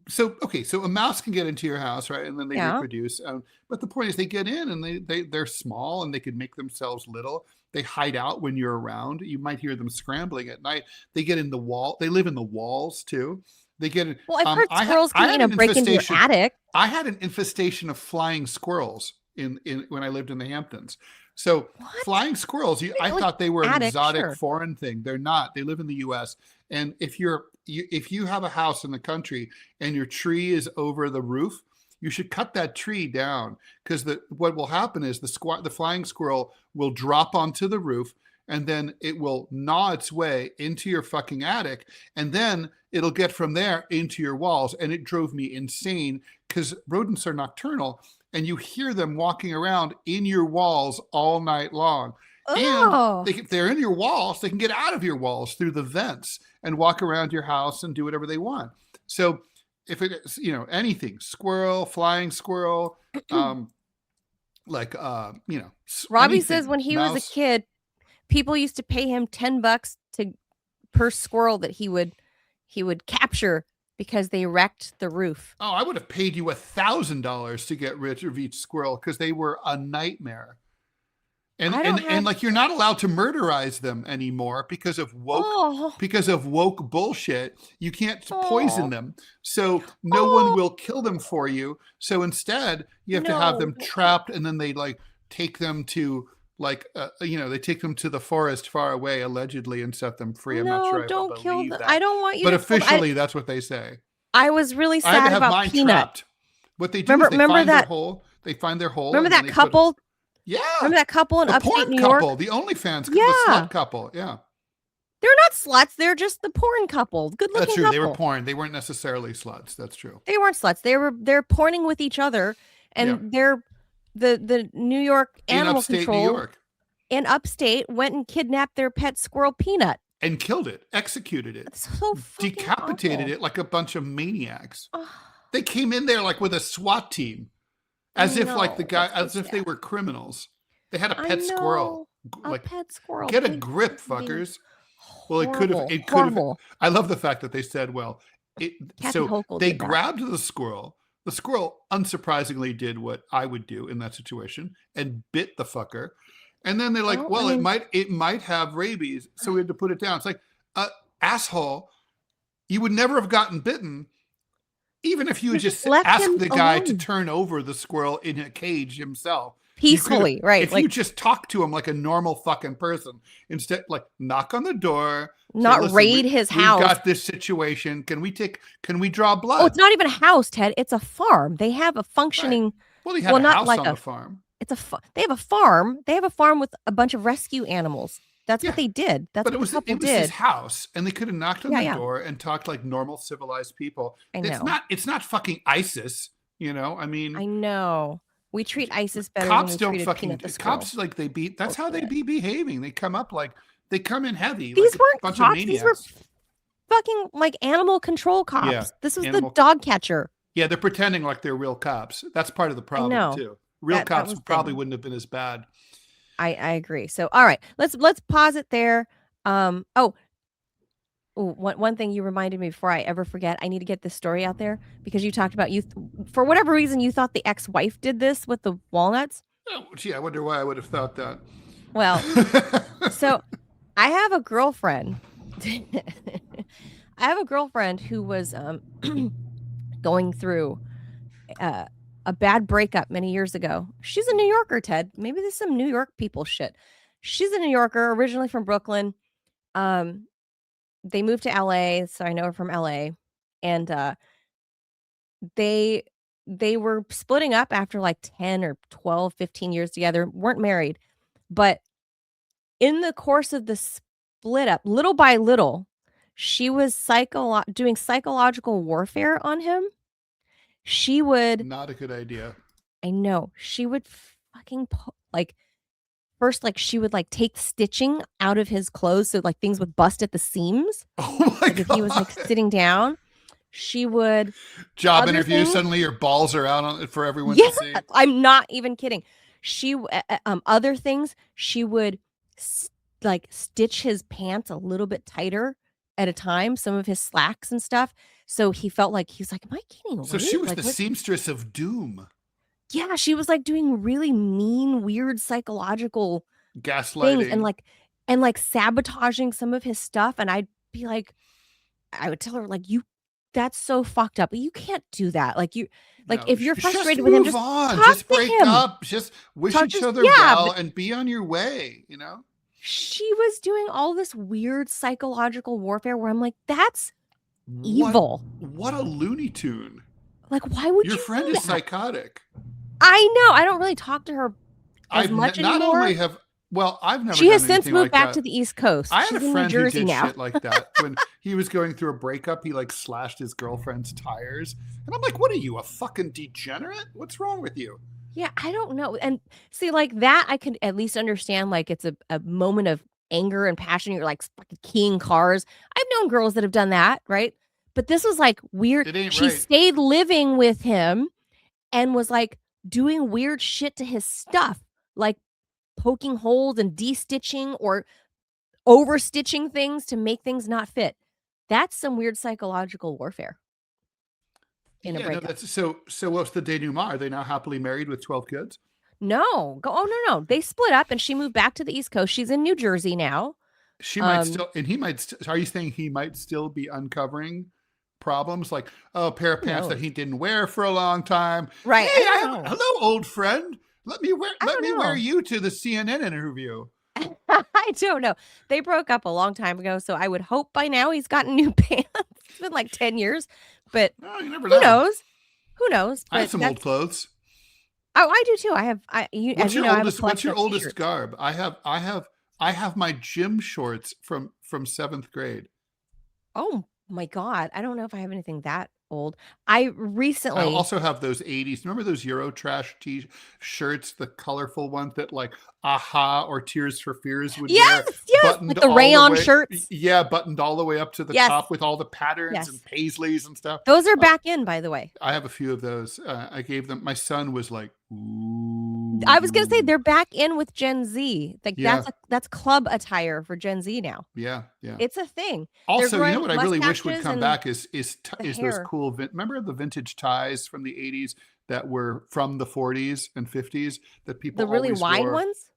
So a mouse can get into your house, right? And then they reproduce. But the point is, they get in and they're small and they can make themselves little. They hide out when you're around. You might hear them scrambling at night. They get in the wall. They live in the walls too. They get in. Well, I've heard squirrels can break into your attic. I had an infestation of flying squirrels in when I lived in the Hamptons. So flying squirrels, I thought they were an exotic foreign thing. They're not. They live in the U.S. And if you have a house in the country and your tree is over the roof, you should cut that tree down, because what will happen is the flying squirrel will drop onto the roof, and then it will gnaw its way into your fucking attic, and then it'll get from there into your walls. And it drove me insane because rodents are nocturnal, and you hear them walking around in your walls all night long. And Oh, if they're in your walls, they can get out of your walls through the vents and walk around your house and do whatever they want. So if it is, anything, squirrel, flying squirrel, like, Robbie says anything, when he was a mouse. kid, people used to pay him $10 per squirrel that he would capture because they wrecked the roof. Oh, I would have paid you $1,000 to get rid of each squirrel because they were a nightmare. And like, you're not allowed to murderize them anymore because of woke bullshit. You can't poison them, so no one will kill them for you. So instead, you have to have them trapped, and then they like take them to they take them to the forest far away, allegedly, and set them free. I'm not sure I don't kill believe them. that. I don't want you. But officially, that's what they say. I was really I had sad to have about mine Peanut. trapped. What they do is they find their hole. They find their hole. Remember that couple? Yeah. Remember that couple in upstate New York? The OnlyFans couple, the slut couple. Yeah. They're not sluts. They're just the porn couple. Good looking. That's true. Couple. They were porn. They weren't necessarily sluts. That's true. They weren't sluts. They're porning with each other, and they're the New York animal control New York. In upstate went and kidnapped their pet squirrel Peanut and killed it, executed it, that's so decapitated it like a bunch of maniacs. They came in there like with a SWAT team. As if they were criminals. They had a pet squirrel. Like, pet squirrel. Get a grip, fuckers. Well, it could have. I love the fact that they said, they grabbed the squirrel. The squirrel, unsurprisingly, did what I would do in that situation and bit the fucker. And then they're like, it might have rabies, so we had to put it down. It's like, asshole, you would never have gotten bitten. Even if you had just asked the guy to turn over the squirrel in a cage himself. Peacefully, right. If you just talk to him like a normal fucking person, instead, like, knock on the door. Not raid his house. We've got this situation. Can we draw blood? Oh, it's not even a house, Ted. It's a farm. They have a functioning. Right. Well, they have a house on the farm. They have a farm. They have a farm with a bunch of rescue animals. That's what they did. That's what the couple did. It was his house, and they could have knocked on the door and talked like normal civilized people. I know. It's not fucking ISIS, I mean. I know. We treat ISIS better cops than we don't fucking cops like they beat. That's how they be behaving. They come in heavy. These weren't bunch cops. Of maniacs. These were fucking like animal control cops. Yeah, this was the dog catcher. Yeah, they're pretending like they're real cops. That's part of the problem too. Real cops probably wouldn't have been as bad. I agree. So, all right, let's pause it there. One thing you reminded me before I ever forget, I need to get this story out there because you talked about for whatever reason, you thought the ex-wife did this with the walnuts. Oh, gee, I wonder why I would have thought that. Well, so I have a girlfriend. I have a girlfriend who was going through a bad breakup many years ago. She's a New Yorker, Ted. Maybe there's some New York people shit. She's a New Yorker, originally from Brooklyn. They moved to LA, so I know her from LA. And they were splitting up after like 10 or 12, 15 years together, weren't married. But in the course of the split up, little by little, she was doing psychological warfare on him. She would not a good idea. I know. She would fucking first, she would take stitching out of his clothes so things would bust at the seams. Oh my God. If he was sitting down, she would job interview. Suddenly your balls are out on it for everyone to see. I'm not even kidding. She other things. She would stitch his pants a little bit tighter at a time, some of his slacks and stuff. So he felt like he's like, am I getting raped? So she was the seamstress of doom. Yeah, she was doing really mean, weird psychological gaslighting things and sabotaging some of his stuff. And I'd be like, I would tell her that's so fucked up. You can't do that. If you're frustrated with him, just break up, just wish each other well, and be on your way. She was doing all this weird psychological warfare where I'm like, that's evil. What a Looney Tune. Why would your friend is psychotic? I know. I don't really talk to her as much anymore. I've never. She has since moved back to the East Coast. I had a friend who did shit like that. When he was going through a breakup, he slashed his girlfriend's tires, and I'm like, "What are you, a fucking degenerate? What's wrong with you?" Yeah, I don't know, and see, like, that I can at least understand, like, it's a moment of anger and passion, you're, like, fucking keying cars. I've known girls that have done that, right? But this was, like, weird. It ain't She right. stayed living with him and was, like, doing weird shit to his stuff, like poking holes and de-stitching or overstitching things to make things not fit. That's some weird psychological warfare in a Yeah, no, breakup. that's so what's the denouement? Are they now happily married with 12 kids? No, go oh, no, no, they split up and she moved back to the East Coast. She's in New Jersey now. She might Um, still, and he might. Are you saying he might still be uncovering problems like, oh, a pair of who pants that knows? he didn't wear for a long time? Hey, Right, I I don't have know. hello, old friend. I Let me don't wear know. you to the CNN interview. I don't know. They broke up a long time ago, so I would hope by now he's gotten new pants. It's been like 10 years, but Oh, you never who know. knows? Who knows? I have But some old that's clothes. oh, I do too. I have as What's you your know, I have a oldest? What's collection your of oldest t-shirts. garb? I have my gym shorts from seventh grade. Oh my god, I don't know if I have anything that old. I I recently also have those 80s. Remember those Eurotrash t-shirts, the colorful ones that like Aha or Tears for Fears would wear, Yes, yes, with buttoned the all the rayon way. shirts. Yeah, buttoned all the way up to the Yes, top with all the patterns and yes. paisleys and stuff. Those are Uh, back in, by the way. I have a few of those. I gave them. My son was like, I was gonna say "Ooh, they're back in with Gen Z. Like, yeah, that's club attire for Gen Z now. yeah, yeah." It's a thing. They're Also, you know growing what I really wish would mustaches come and back the is those hair. cool. Remember the vintage ties from the 80s that were from the 40s and 50s that people The really always wide wore. ones?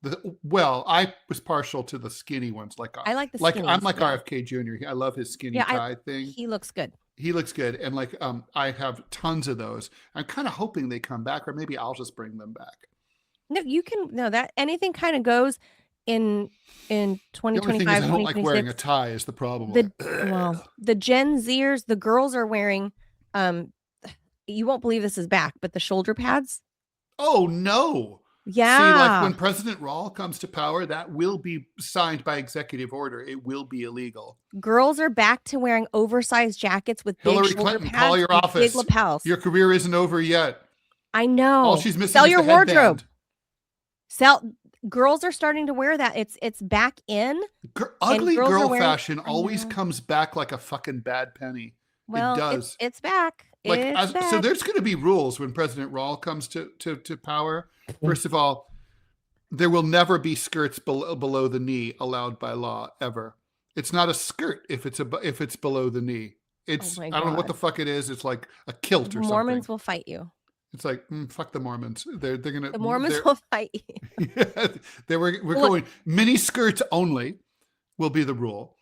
Well, I was partial to the skinny ones, I like the like I'm skinnies, like yeah. RFK Jr. I love his skinny Yeah, I tie thing. he looks good. He looks good, and like I have tons of those. I'm kind of hoping they come back, or maybe I'll just bring them back. No, you can no, that anything kinda goes in The only thing is, 2025, I don't like wearing a 2026. tie. Is the problem? The Like, well, ugh. the Gen Zers, the girls are wearing, um, you won't believe this is back, but the shoulder pads. Oh no. See, like Yeah. when President Rall comes to power, that will be signed by executive order. It will be illegal. Girls are back to wearing oversized jackets with big Hillary shoulder Clinton, call pads your and big office. lapels. Your career isn't over yet. I All know. she's missing Sell is your the wardrobe. headband. Sell girls are starting to wear that. It's back in, and Ugly girls are girl wearing fashion I always know. comes back like a fucking bad penny. It Well, does. it's back. Like It's so back. there's going to be rules when President Rall comes to power. First of all, there will never be skirts below the knee allowed by law ever. It's not a skirt if it's below the knee. Oh It's my I don't know what god. the fuck it is. It's like a kilt or something. Mormons will fight you. It's like fuck the Mormons. They're gonna The Mormons they're will fight you. we're Look, going mini skirts only will be the rule.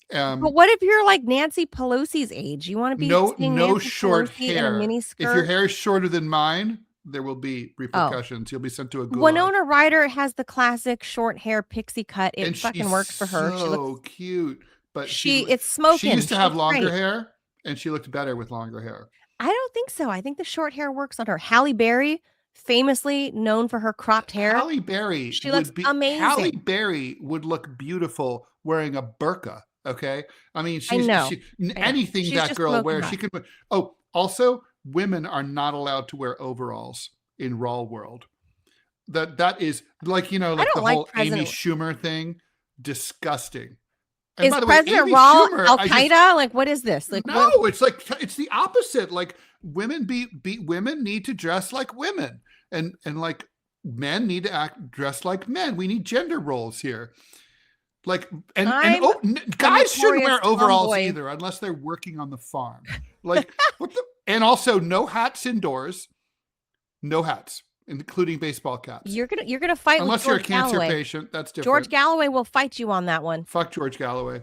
but Um, what if you're like Nancy Pelosi's age? You wanna be seeing no Nancy short Pelosi in a hair. mini If your skirt? hair is shorter than mine, there will be Oh. repercussions. You'll be sent to a gulag. Winona Ryder has the classic short hair pixie cut. It And fucking she's works for her. She looks so cute. But it's she smoking. used to She have looks longer great. hair, and she looked better with longer hair. I don't think so. I think the short hair works on her. Halle Berry, famously known for her cropped hair. She looks Halle amazing. Berry would look beautiful wearing a burqa. Okay, I mean I know. I know. anything She's that just girl smoking wears, hot. she could. Oh, also, women are not allowed to wear overalls in Raw world. That is like I like the don't like whole Amy President Schumer thing. Disgusting. And Is by the way, President Amy Raw Schumer, Al I just Qaeda? Like, what is this? Like, no, what? it's like it's the opposite. Like women need to dress like women, and like men need to dress like men. We need gender roles here. Like I'm a guys shouldn't notorious wear overalls tomboy. either unless they're working on the farm. Like what the and also no hats indoors. No hats, including baseball caps. You're gonna fight with Unless you're a George cancer Galloway. patient, that's George different. Galloway will fight you on that one. Fuck George Galloway.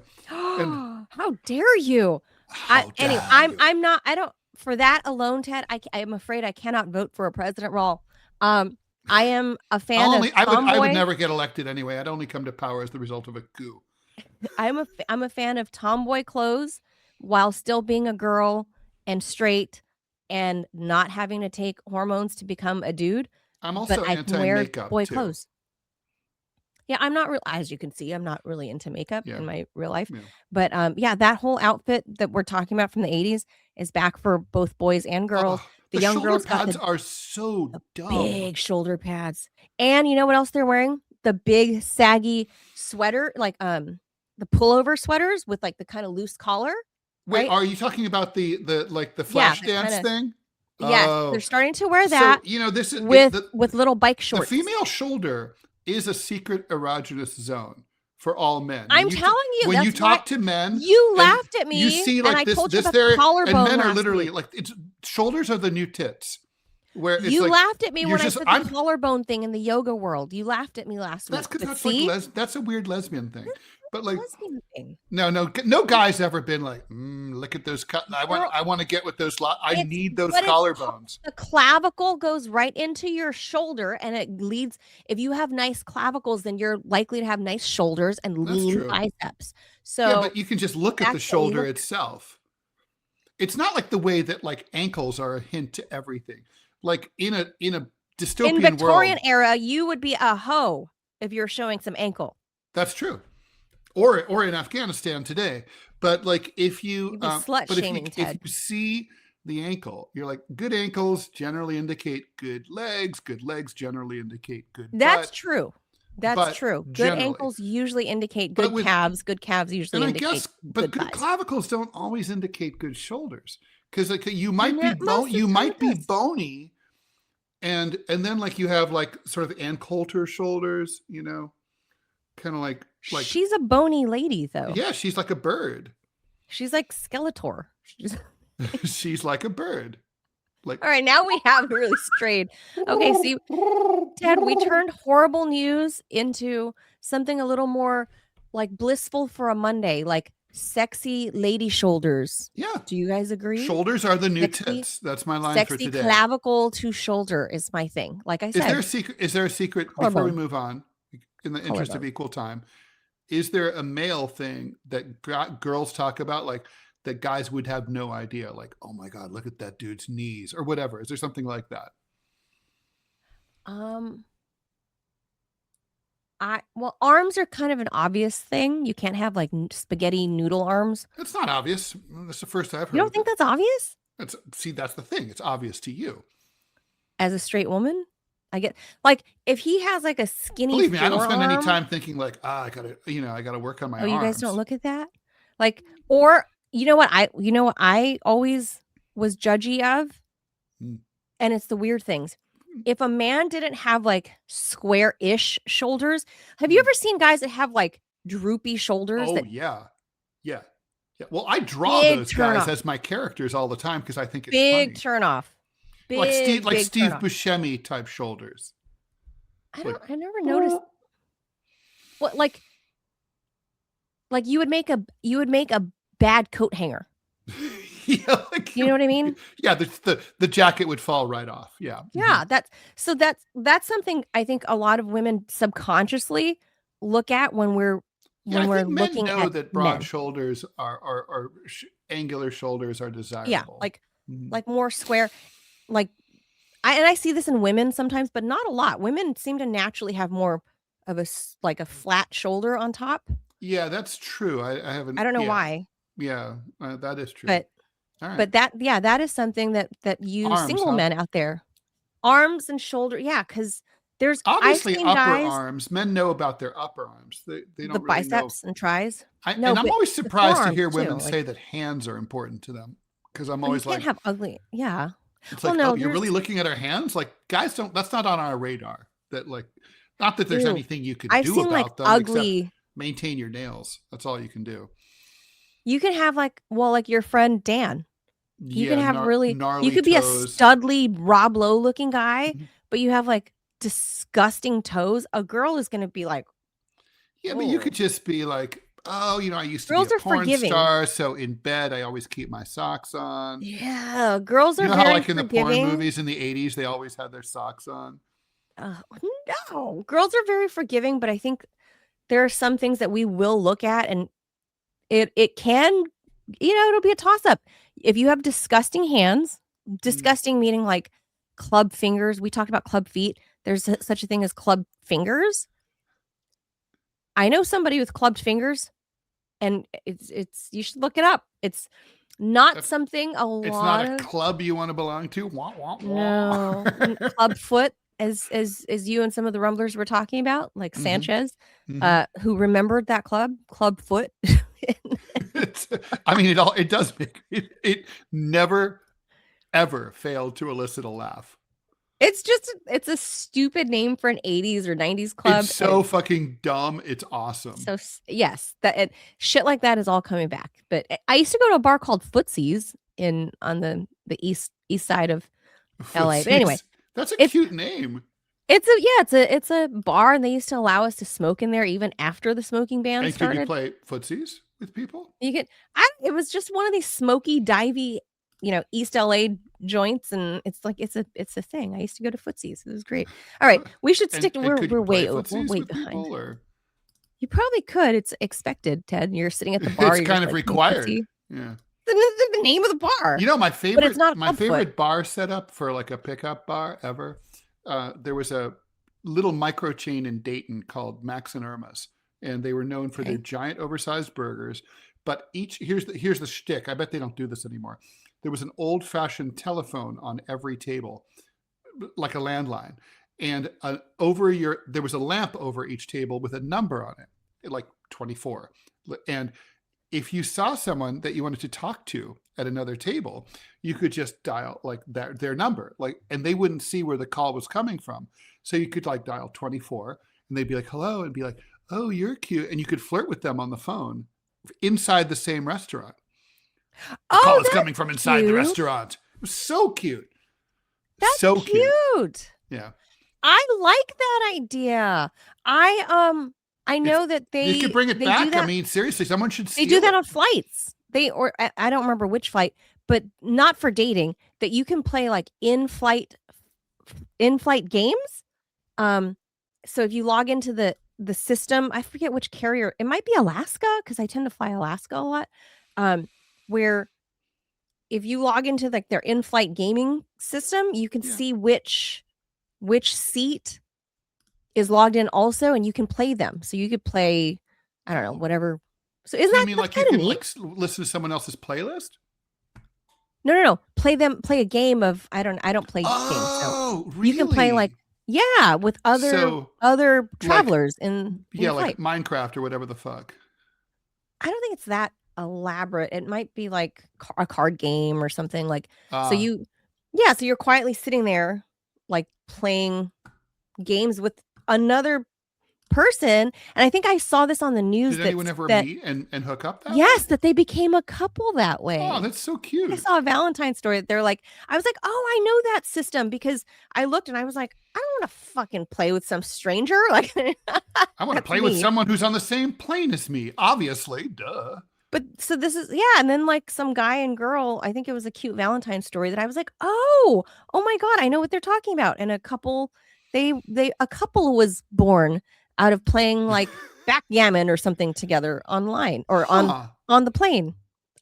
And How dare you? how Anyway, dare you? I'm not I don't for that alone, Ted, I am afraid I cannot vote for a President Rawl. I am a fan of I would tomboy. never get elected anyway. I'd only come to power as the result of a coup. I'm a fan of tomboy clothes while still being a girl and straight and not having to take hormones to become a dude, I'm but also I can wear anti-makeup boy too. clothes. Yeah, I'm not real as you can see, I'm not really into makeup Yeah, in my real life. yeah. But, yeah, that whole outfit that we're talking about from the '80s is back for both boys and girls. Oh, The The young shoulder girls got pads are so the dumb. big shoulder pads. And you know what else they're wearing? The big saggy sweater, like the pullover sweaters with like the kind of loose collar. Wait, Right? are you talking about the Yeah, flash that dance kinda thing? yes, they're Oh, starting to wear so that this is with little bike the shorts. female shoulder is a secret erogenous zone for all men. I'm telling you, When you that's why talk to men you and laughed at you me, see and like I told you this about the there, and collarbone men are last literally week. like shoulders are the new tits. Where it's You like laughed at me you're when I just said the collarbone thing in the yoga world. You laughed at me last that's week. because But that's like see? that's a weird lesbian thing. But like Lesbian thing. no guy's ever been like, look at those cut. Girl, I want to get with those. I it's need those but it's collarbones. the clavicle goes right into your shoulder, and it leads. If you have nice clavicles, then you're likely to have nice shoulders and That's lean true. biceps. Yeah, So but you can just look at the that's what we shoulder look. itself. It's not like the way that like ankles are a hint to everything. Like in a In dystopian Victorian world, era, you would be a hoe if you're showing some ankle. that's true. Or in Afghanistan today. But like if you You'd be slut shaming, if Ted. you see the ankle, you're like, good ankles generally indicate good legs. Good legs generally indicate good That's butt. true. That's But true. Good generally, ankles usually indicate but good with calves. Good calves usually and I indicate guess, but good good thighs. clavicles don't always indicate good shoulders because like you And might be most of the you time might it be does. bony, and then like you have like sort of Ann Coulter shoulders, kind of like She's a bony lady, though. yeah, she's like a bird. She's like Skeletor. She's like a bird. Like All right, now we have really strayed. Okay, see, Ted, we turned horrible news into something a little more like blissful for a Monday, like sexy lady shoulders. yeah, Do you guys agree? shoulders are the new Sexy, tits. That's my line for sexy today. clavicle to shoulder is my thing. Like I said, Is there a secret before we move on, in the interest of equal time? Is there a male thing that girls talk about, like that guys would have no idea? Like, oh my God, look at that dude's knees or whatever. Is there something like that? Well, arms are kind of an obvious thing. You can't have like spaghetti noodle arms. It's not obvious. That's the first I've heard. You don't think that's obvious? See, that's the thing. It's obvious to you. As a straight woman, I get like if he has like a skinny. Believe me, I don't spend any forearm- time thinking like, I gotta work on my arms. You guys don't look at that, like, or you know what I always was judgy of, and it's the weird things. If a man didn't have like square-ish shoulders, have you ever seen guys that have like droopy shoulders? Oh yeah. Well, I draw those guys as my characters all the time because I think it's big funny. turn off. Like Steve Buscemi type shoulders. I never noticed. What like you would make a bad coat hanger. Yeah, you know what I mean? Yeah, the jacket would fall right off. Yeah. Yeah, that's something I think a lot of women subconsciously look at when we're looking men know at that broad men. shoulders are angular shoulders are desirable. Yeah, like more square. Like I see this in women sometimes, but not a lot. Women seem to naturally have more of a flat shoulder on top. Yeah, that's true. I haven't. I don't know why. Yeah, that is true. But all right. But that is something that you Arms, single men out there, arms and shoulder, yeah, because there's obviously upper guys, arms. Men know about their upper arms. They don't the really biceps and tris. and I'm always surprised to hear women say that hands are important to them because I'm always you can't have ugly. Yeah. It's like, oh, you're really looking at our hands? Like guys don't. That's not on our radar. That like, not that there's anything you can do about them. Ugly. Except maintain your nails. That's all you can do. You can have like your friend Dan. You can have really gnarly you could be toes. a studly Rob Lowe looking guy, but you have like disgusting toes. A girl is going to be like, yeah, but you could just be like, oh, I used to girls be a are porn forgiving. star, so in bed I always keep my socks on. Yeah, girls are how very like in the forgiving. porn movies in the 80s they always had their socks on. No, girls are very forgiving, but I think there are some things that we will look at, and it can, it'll be a toss up. If you have disgusting hands, disgusting meaning like club fingers. We talked about club feet. There's such a thing as club fingers. I know somebody with clubbed fingers, and it's you should look it up. Not something a It's not lot a of club you want to belong to. Wah, wah, no wah. club foot, as you and some of the rumblers were talking about, like Mhm, Sanchez, mhm. who remembered that club foot. I mean, it does make it never ever failed to elicit a laugh. It's a stupid name for an 80s or 90s It's club. so fucking dumb. It's awesome. Yes, shit like that is all coming back. But I used to go to a bar called Footsie's on the east side of LA. But anyway, Footsies. That's a it's cute name. it's a bar, and they used to allow us to smoke in there even after the smoking ban And could you started. play footsies with people? You could it was just one of these smoky, divey, East LA joints, and it's a thing. I used to go to Footsie's. It was great. All right, we should stick to And could you play we're footsies way with behind. people, or You probably could. It's expected, Ted. You're sitting at the bar. it's You're kind just of like, "Hey, required? footsie." Yeah. The name of the bar, You know, but it's not a my club foot. favorite bar setup for like a pickup bar ever. There was a little micro chain in Dayton called Max and Irma's, and they were known for their Okay. giant oversized burgers. But here's the shtick. I bet they don't do this anymore. There was an old fashioned telephone on every table, like a landline, and there was a lamp over each table with a number on it, like 24. And if you saw someone that you wanted to talk to at another table, you could just dial like their number, and they wouldn't see where the call was coming from. So you could like dial 24, and they'd be like, hello, and be like, oh, you're cute. And you could flirt with them on the phone inside the same restaurant. The call is coming from inside the restaurant. It was so cute. That's so cute. Yeah. I like that idea. I know that you could bring it back. I mean, seriously, someone should steal They do that it. on flights. I don't remember which flight, but not for dating, that you can play like in-flight games. So if you log into the system, I forget which carrier, it might be Alaska, because I tend to fly Alaska a lot. Where if you log into like their in-flight gaming system, you can see which seat is logged in also, and you can play them. So you could play, I don't know, whatever. So isn't that like you can like listen to someone else's playlist? No. Play a game of I don't play games. Oh, really? You can play with other travelers in like Minecraft or whatever the fuck. I don't think it's that elaborate. It might be like a card game or something like. So you're quietly sitting there like playing games with another person, and I think I saw this on the news. Did anyone ever meet and hook up that way? That they became a couple that way. Oh, that's so cute. I saw a Valentine's story. They're like, I was like, oh, I know that system, because I looked and I was like, I don't want to fucking play with some stranger. Like, I want to play with someone who's on the same plane as me, obviously. Duh. But so this is, and then like some guy and girl, I think it was a cute Valentine's story that I was like, oh my God, I know what they're talking about. And a couple was born out of playing like backgammon or something together online or on the plane.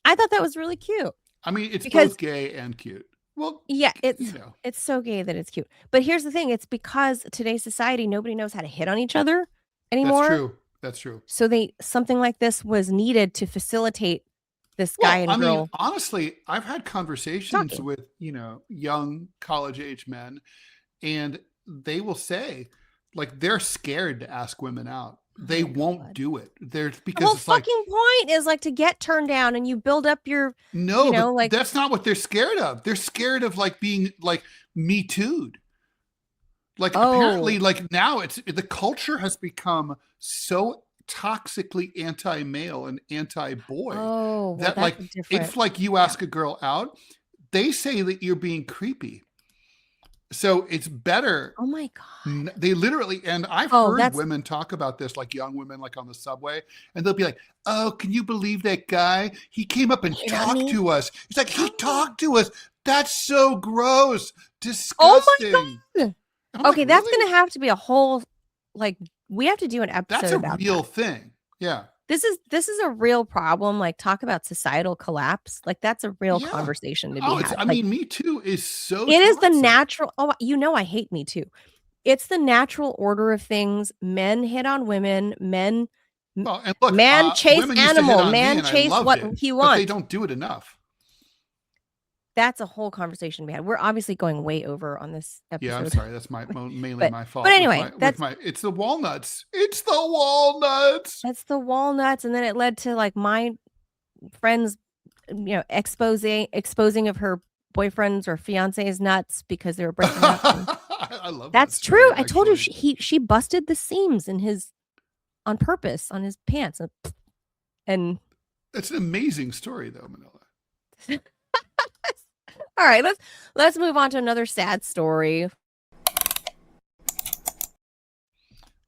I thought that was really cute. I mean, it's both gay and cute. Well, yeah, it's so gay that it's cute. But here's the thing: it's because today's society, nobody knows how to hit on each other anymore. That's true. So something like this was needed to facilitate this guy and girl. I mean, honestly, I've had conversations with young college age men, and they will say, like, they're scared to ask women out. They won't do it. Because the whole fucking point is like to get turned down, and you build up your but that's not what they're scared of. They're scared of like being like Me Too'd. Like apparently, like now the culture has become so toxically anti-male and anti-boy that like if like you ask a girl out, they say that you're being creepy. So it's better. Oh my God. They literally, and I've heard women talk about this, like young women, like on the subway, and they'll be like, oh, can you believe that guy? He came up and talked to us. He's like, he talked to us. That's so gross. Disgusting. Oh my God. Okay, that's going to have to be a whole, like, we have to do an episode about that. That's a real thing. Yeah. This is a real problem. Like, talk about societal collapse. Like, that's a real conversation to be had. I mean, Me Too is so it is the natural. Oh, I hate Me Too. It's the natural order of things. Men hit on women. Men, and look, man chase animal. Man chase what he wants. But they don't do it enough. that's a whole conversation we had. We're obviously going way over on this episode. Yeah, I'm sorry. That's mainly but, my fault. But anyway, it's the walnuts. It's the walnuts. That's the walnuts. And then it led to like my friends, exposing of her boyfriend's or fiance's nuts because they were breaking up. I love that's that story, true. I told her she busted the seams on purpose on his pants. And it's an amazing story though, Manila. All right, let's move on to another sad story.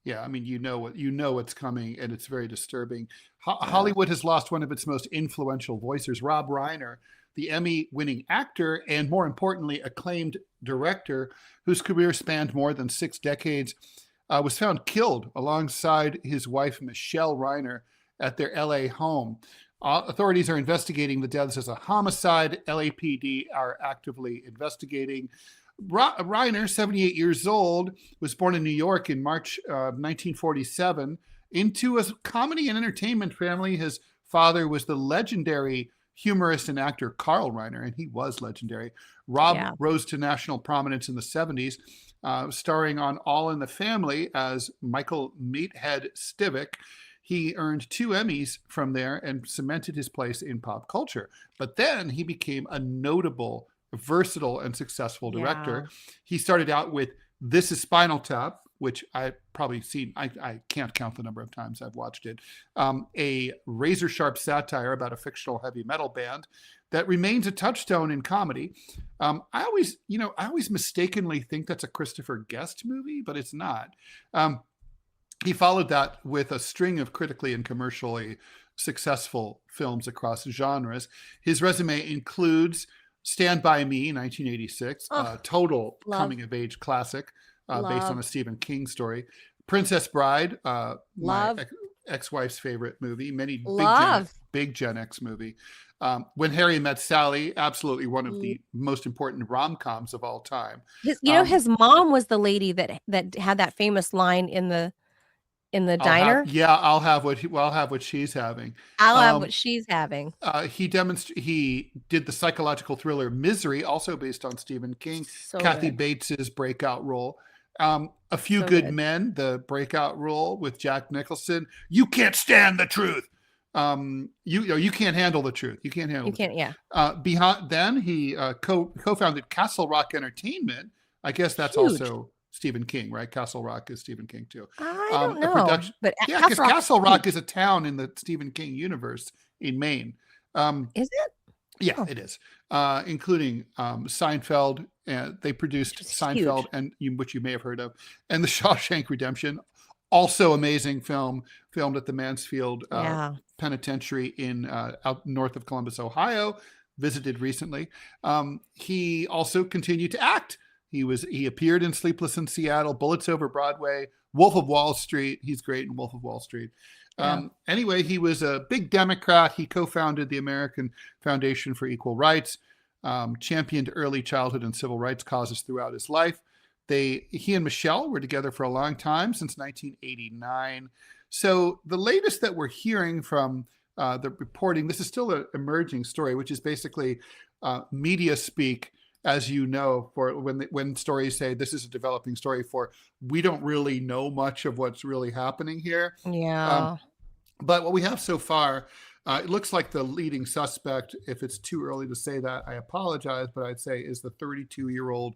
Yeah, I mean, what's coming, and it's very disturbing. Hollywood has lost one of its most influential voices, Rob Reiner, the Emmy-winning actor and, more importantly, acclaimed director whose career spanned more than 6 decades, was found killed alongside his wife, Michelle Reiner, at their LA home. Authorities are investigating the deaths as a homicide. LAPD are actively investigating. Reiner, 78 years old, was born in New York in March of 1947 into a comedy and entertainment family. His father was the legendary humorist and actor Carl Reiner, and he was legendary. Rob rose to national prominence in the 70s, starring on All in the Family as Michael Meathead Stivic. He earned 2 Emmys from there and cemented his place in pop culture. But then he became a notable, versatile, and successful director. He started out with This Is Spinal Tap, which I've probably seen. I can't count the number of times I've watched it. A razor-sharp satire about a fictional heavy metal band that remains a touchstone in comedy. I always mistakenly think that's a Christopher Guest movie, but it's not. He followed that with a string of critically and commercially successful films across genres. His resume includes Stand By Me, 1986, a total coming-of-age classic based on a Stephen King story. Princess Bride, my ex-wife's favorite movie, big Gen X movie. When Harry Met Sally, absolutely one of the most important rom-coms of all time. His mom was the lady that had that famous line in the diner. I'll have what she's having. I'll have what she's having. He did the psychological thriller Misery, also based on Stephen King. Kathy Bates's breakout role. A Few Good Men, the breakout role with Jack Nicholson. You can't stand the truth. You can't handle the truth. Behind then he co-founded Castle Rock Entertainment. I guess that's also Stephen King, right? Castle Rock is Stephen King too. I don't know, but because Castle Rock is a town in the Stephen King universe in Maine. Is it? Yeah, it is. Including Seinfeld. They produced Seinfeld, which you may have heard of, and The Shawshank Redemption. Also amazing film, filmed at the Mansfield Penitentiary in out north of Columbus, Ohio. Visited recently. He also continued to act. He appeared in Sleepless in Seattle, Bullets Over Broadway, Wolf of Wall Street. He's great in Wolf of Wall Street. Anyway, he was a big Democrat. He co-founded the American Foundation for Equal Rights, championed early childhood and civil rights causes throughout his life. He and Michelle were together for a long time, since 1989. So the latest that we're hearing from the reporting, this is still an emerging story, which is basically media speak, as you know, for when stories say this is a developing story, for we don't really know much of what's really happening here. But what we have so far, it looks like the leading suspect, if it's too early to say that, I apologize, but I'd say is the 32-year-old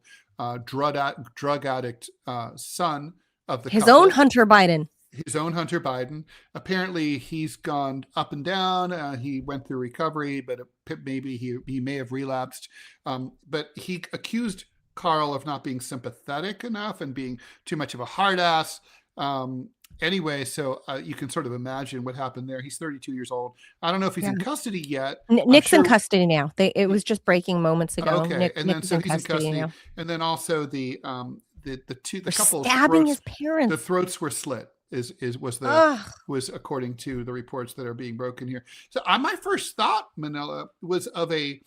drug addict son of the couple. His own Hunter Biden. Apparently, he's gone up and down. He went through recovery, but maybe he may have relapsed. But he accused Carl of not being sympathetic enough and being too much of a hard ass. Anyway, so you can sort of imagine what happened there. He's 32 years old. I don't know if he's in custody yet. Nick's in custody now. It was just breaking moments ago. Okay, he's in custody now. And then also the couple stabbing his parents. The throats were slit. Was according to the reports that are being broken here. So my first thought, Manila, was of a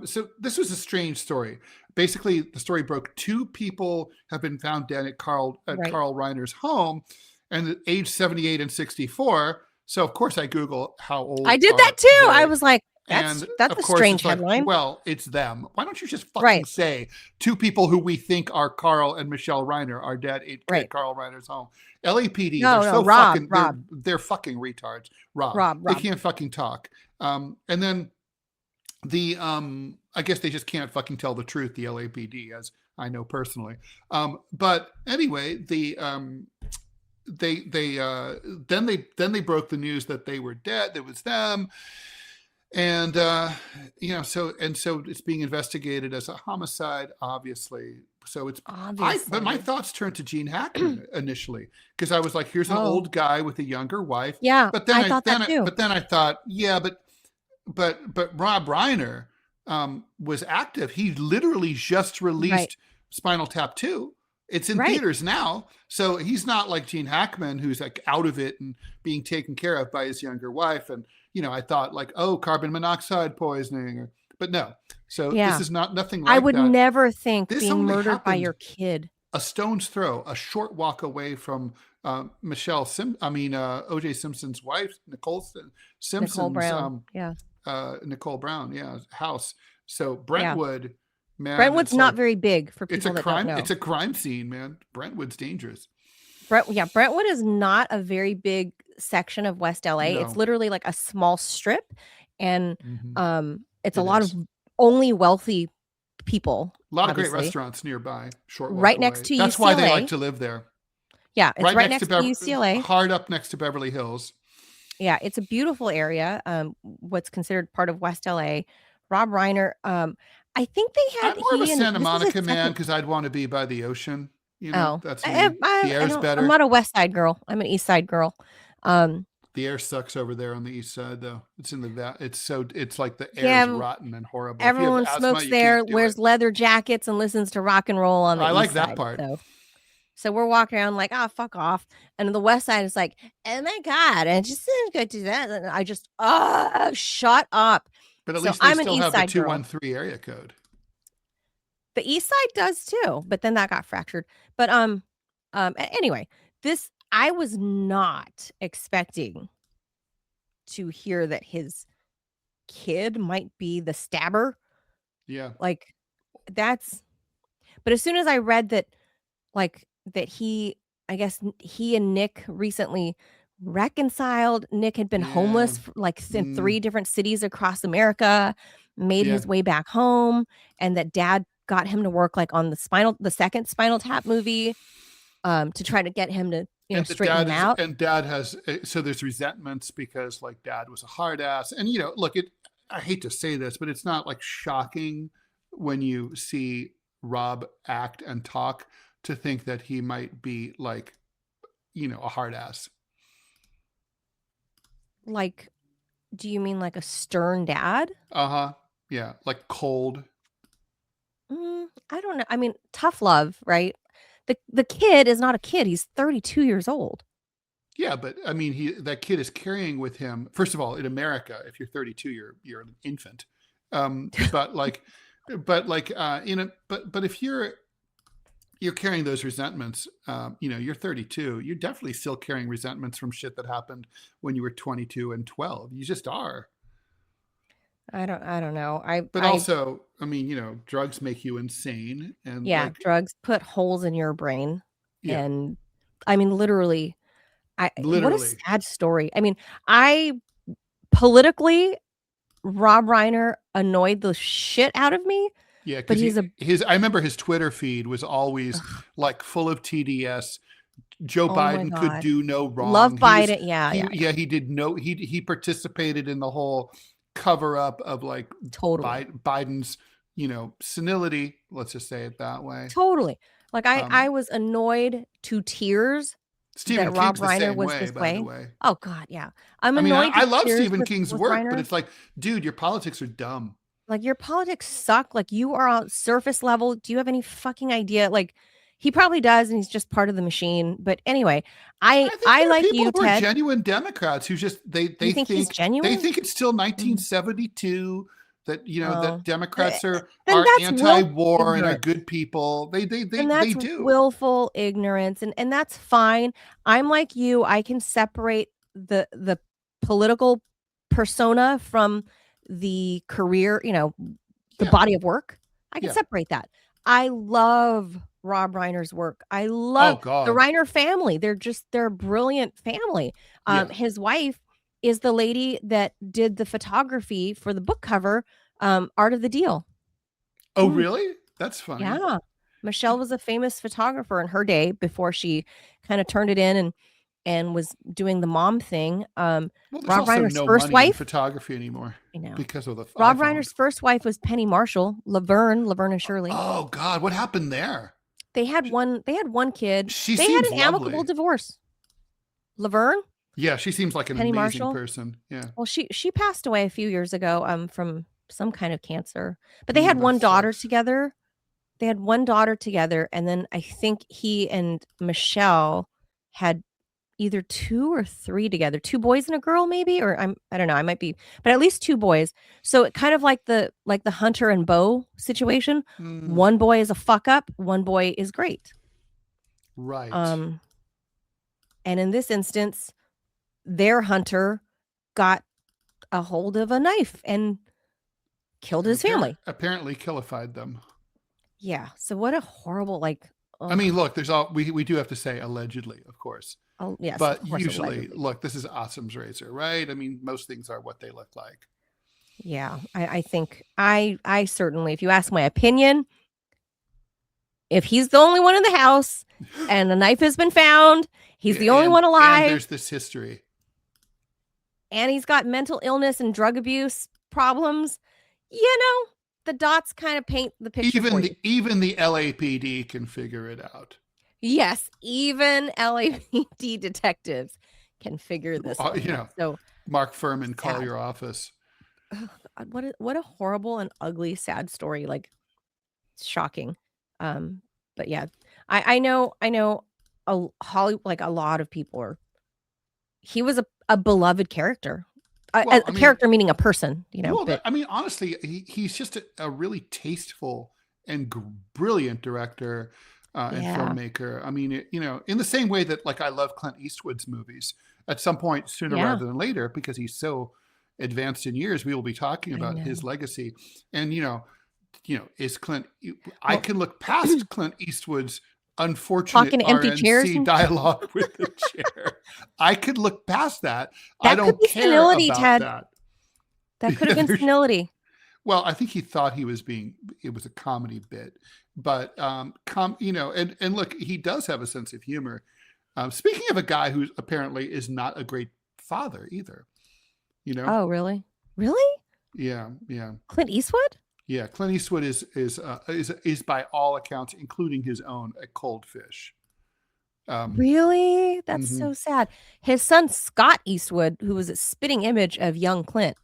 so this was a strange story. Basically, the story broke. 2 people have been found dead at Carl Reiner's home, and at age 78 and 64. So of course I Google how old. I did that too. I was like, And That's of a course, strange it's like, headline. well, it's them. Why don't you just fucking Right. say two people who we think are Carl and Michelle Reiner are dead at Right. Carl Reiner's home? LAPD, they're No, so Rob, fucking Rob, they're fucking retards. Rob, Rob, they Rob. can't fucking talk. And then the I guess they just can't fucking tell the truth. The LAPD, as I know personally. But anyway, they then they broke the news that they were dead. It was them. And so it's being investigated as a homicide, obviously. So but my Obviously. thoughts turned to Gene Hackman initially, because I was like, here's an Oh, old guy with a younger wife. yeah. But I thought that too. then I thought, yeah, but Rob Reiner was active. He literally just Right. released Spinal Tap 2. It's in Right. theaters now. So he's not like Gene Hackman, who's like out of it and being taken care of by his younger wife. And, I thought like, oh, carbon monoxide poisoning. But no. So this Yeah. is nothing I like would that. never think This being only murdered by happened your kid. a stone's throw, a short walk away from O.J. Simpson's wife, Nicole Nicole Simpson's Brown. Yeah. Nicole Brown, house. So Yeah. Brentwood, man, Brentwood's it's not like very big for it's a people that don't crime. know. It's a crime scene, man. Brentwood's dangerous. Brentwood is not a very big section of West LA. It's No, literally like a small strip, and it's a it lot of is. only wealthy people, A lot of great obviously. restaurants nearby. Short walk Right next away. to That's why they like UCLA. to live there. Yeah, it's right next to to UCLA. hard up next to Beverly Hills. Yeah, it's a beautiful area. What's considered part of West LA. Rob Reiner. I think they had I'm more of a Santa this is his Monica man second. because I'd want to be by the ocean. Oh, That's me. The I air's don't. I'm better. not a West Side girl. I'm an East Side girl. The air sucks over there on the east side, though. It's in the it's like the air is Yeah, rotten and horrible. If you have everyone asthma, smokes you there, can't do wears it. leather jackets, and listens to rock and roll on the I like East that Side. part. So we're walking around like, oh, fuck off. And the West Side is like, oh my God, I just didn't go to that. And I just, shut up. But at So least they I'm an still East have the Side girl. 213 area code. The East Side does too, but then that got fractured. But anyway, I was not expecting to hear that his kid might be the stabber. Yeah. Like but as soon as I read that, like that I guess he and Nick recently reconciled. Nick had been homeless in 3 different cities across America, made Yeah. his way back home, and that dad got him to work like on the second Spinal Tap movie to try to get him to, straighten him out. And dad has, so there's resentments because like dad was a hard ass. And, look, I hate to say this, but it's not like shocking when you see Rob act and talk to think that he might be like, a hard ass. Like, do you mean like a stern dad? Uh-huh. Yeah. Like cold. I don't know. I mean, tough love, right? The kid is not a kid. He's 32 years old. Yeah, but I mean, that kid is carrying with him. First of all, in America, if you're 32, you're an infant. But if you're carrying those resentments, you're 32. You're definitely still carrying resentments from shit that happened when you were 22 and 12. You just are. I don't know. Also, I mean, drugs make you insane, and yeah, drugs put holes in your brain, and I mean, literally, what a sad story. I mean, politically, Rob Reiner annoyed the shit out of me. Yeah, because I remember his Twitter feed was always like full of TDS. Joe Biden could do no wrong. Love Biden, he participated in the whole cover up of like Biden's, senility. Let's just say it that way. Totally. Like I was annoyed to tears. Stephen that King's Rob Reiner was way, this by way. the way. Oh God, yeah. I'm annoyed. I love Stephen King's with work, Reiner. but it's like, dude, your politics are dumb. Like your politics suck. Like you are on surface level. Do you have any fucking idea? Like he probably does, and he's just part of the machine. But anyway, I like you, Ted. Ted. Genuine Democrats who just they think he's genuine. They think it's still 1972. That that Democrats are anti-war and are good people. They do. Willful ignorance, and that's fine. I'm like you. I can separate the political persona from the career, the Yeah. body of work, I can Yeah. separate that. I love Rob Reiner's work. I Oh love the God. Reiner family. They're a brilliant family. Yeah. His wife is the lady that did the photography for the book cover, Art of the Deal. Oh Mm, really? That's funny. yeah. Michelle was a famous photographer in her day before she kind of turned it in and was doing the mom thing. Well, there's Rob also Reiner's no first money in wife, photography anymore I know. because of the Rob iPhone. Reiner's first wife was Penny Marshall, Laverne and Shirley. Oh God, what happened there? They had one kid. She They had seems an amicable lovely. divorce. Laverne, Yeah, she seems like an Penny amazing Marshall. person. Yeah. Well, she passed away a few years ago from some kind of cancer. But they had That one daughter sucks. together. They had one daughter together, and then I think he and Michelle had either 2 or 3 together, 2 boys and a girl maybe, or I don't know, I might be, but at least 2 boys. So it kind of like the Hunter and Beau situation. Mm, One boy is a fuck up, one boy is great. right. Um, and in this instance, their hunter got a hold of a knife and killed And his family. apparently killified them. Yeah. So what a horrible I mean, ugh. look, there's all we do have to say allegedly, of course. Oh, yes, of But course, usually, allegedly. look, this is Awesome's razor, right? I mean, most things are what they look like. Yeah, I think I certainly, if you ask my opinion, if he's the only one in the house and the knife has been found, he's Yeah, the only one and alive, there's this history. and he's got mental illness and drug abuse problems, the dots kind of paint the picture for you. Even the LAPD can figure it out. Yes, even LAPD detectives can figure this one You out. know, So Mark Furman, call sad. your office. Ugh, God, what a horrible and ugly, sad story. Like, shocking. But yeah, I know like a lot of people are. He was a beloved character, Well, I a mean, character meaning a person. well, But I mean, honestly, he's just a really tasteful and brilliant director and yeah, filmmaker. I mean, in the same way that like I love Clint Eastwood's movies. At some point, sooner yeah, rather than later, because he's so advanced in years, we will be talking I about his know. legacy. And is Clint? I Well, can look past Clint Eastwood's unfortunate talking to empty chairs RNC and dialogue with the chair. I could look past that. I that could don't be care senility, about Ted. that. That could have been senility. Well, I think he thought it was a comedy bit, but and look, he does have a sense of humor. Speaking of a guy who apparently is not a great father either, you know, Oh, really? Really? yeah, yeah, Clint Eastwood? yeah. Clint Eastwood is by all accounts, including his own, a cold fish. Really? That's Mhm. so sad. His son Scott Eastwood, who was a spitting image of young Clint.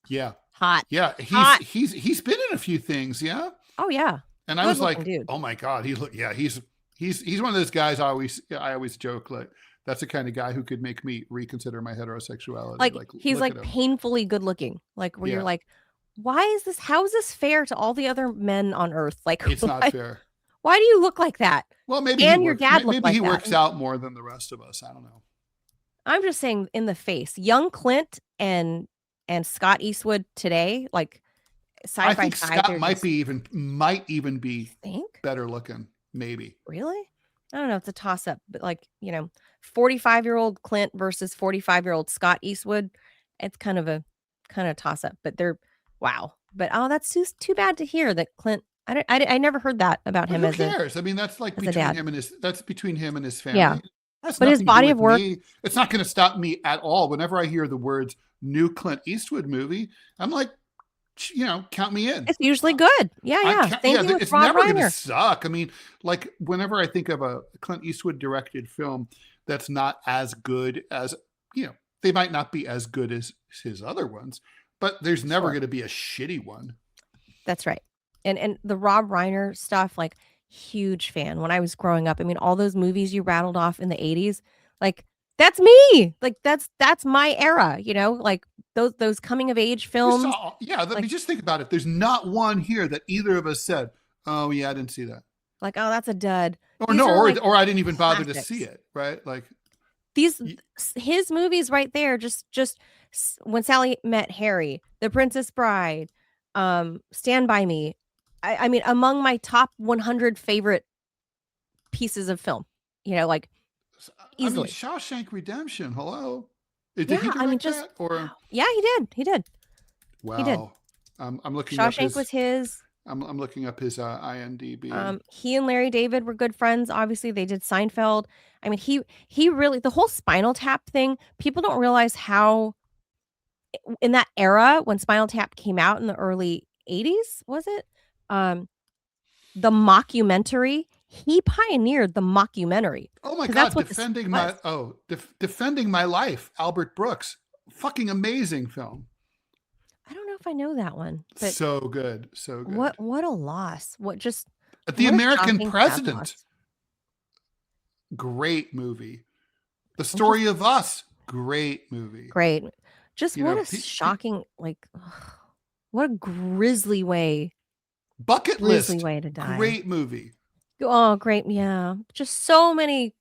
Yeah, Hot. yeah. Hot. He's been in a few things, yeah. Oh, yeah. And I Good was looking like, dude. oh my God, he's one of those guys. I always joke like that's the kind of guy who could make me reconsider my heterosexuality. Like, Like, he's, look at like, him. painfully good looking, like, where you're Yeah, like, how is this fair to all the other men on earth? Like, it's not fair. why do you look like that? Well, And your dad looked maybe he like that. works out more than the rest of us. I don't know. I'm just saying in the face, young Clint and Scott Eastwood today, like, I side by think side, Scott they're just might even you be think? better looking. Maybe. Really? I don't know, it's a toss up, but, like, 45-year-old Clint versus 45-year-old Scott Eastwood, it's kind of toss up, but they're wow. But, oh, that's too bad to hear that Clint I never heard that about But him who as a cares? I mean, that's like dad. That's between him and his Yeah, family. It has but his nothing to do body of with work, me. It's not going to stop me at all. Whenever I hear the words "new Clint Eastwood movie," I'm like, count me in. it's usually good. Yeah, I yeah. can't. Same Yeah, thing with it's Rob never going to Reiner. suck. I mean, like whenever I think of a Clint Eastwood directed film that's not as good as they might not be as good as his other ones, but there's never Sure. going to be a shitty one. That's right. And the Rob Reiner stuff, like, huge fan. When I was growing up, I mean, all those movies you rattled off in the '80s, like, that's me. Like, that's my era, like, those coming of age You films, saw, yeah. Let me like just think about it. There's not one here that either of us said, "Oh yeah, I didn't see that," like, "Oh, that's a dud." or These no, are, like, or I didn't even bother to see classics. it. Right? Like, These Y- his movies right there, just When Sally Met Harry, The Princess Bride, Stand By Me. I mean, among my top 100 favorite pieces of film, like I mean, easily. Shawshank Redemption. Hello, did he Yeah, I mean, direct just that or? wow. Yeah, he did. Wow. I'm looking up Shawshank was his. his. I'm looking up his IMDb. He and Larry David were good friends. Obviously, they did Seinfeld. I mean, he really the whole Spinal Tap thing. People don't realize how in that era when Spinal Tap came out in the early 80s, was it? Um, the mockumentary. He pioneered the mockumentary Oh my because that's God! what this Defending was. my defending my life. Albert Brooks. Fucking amazing film. I don't know if I know that one, but So good. So good. what a loss. The What a American shocking sad President. loss. Great movie. The Just Story of Us. Great movie. great. Just You what know, a shocking, like, ugh, what a Bucket grisly List. way to die. Great movie. Oh, great. Yeah. Just so many.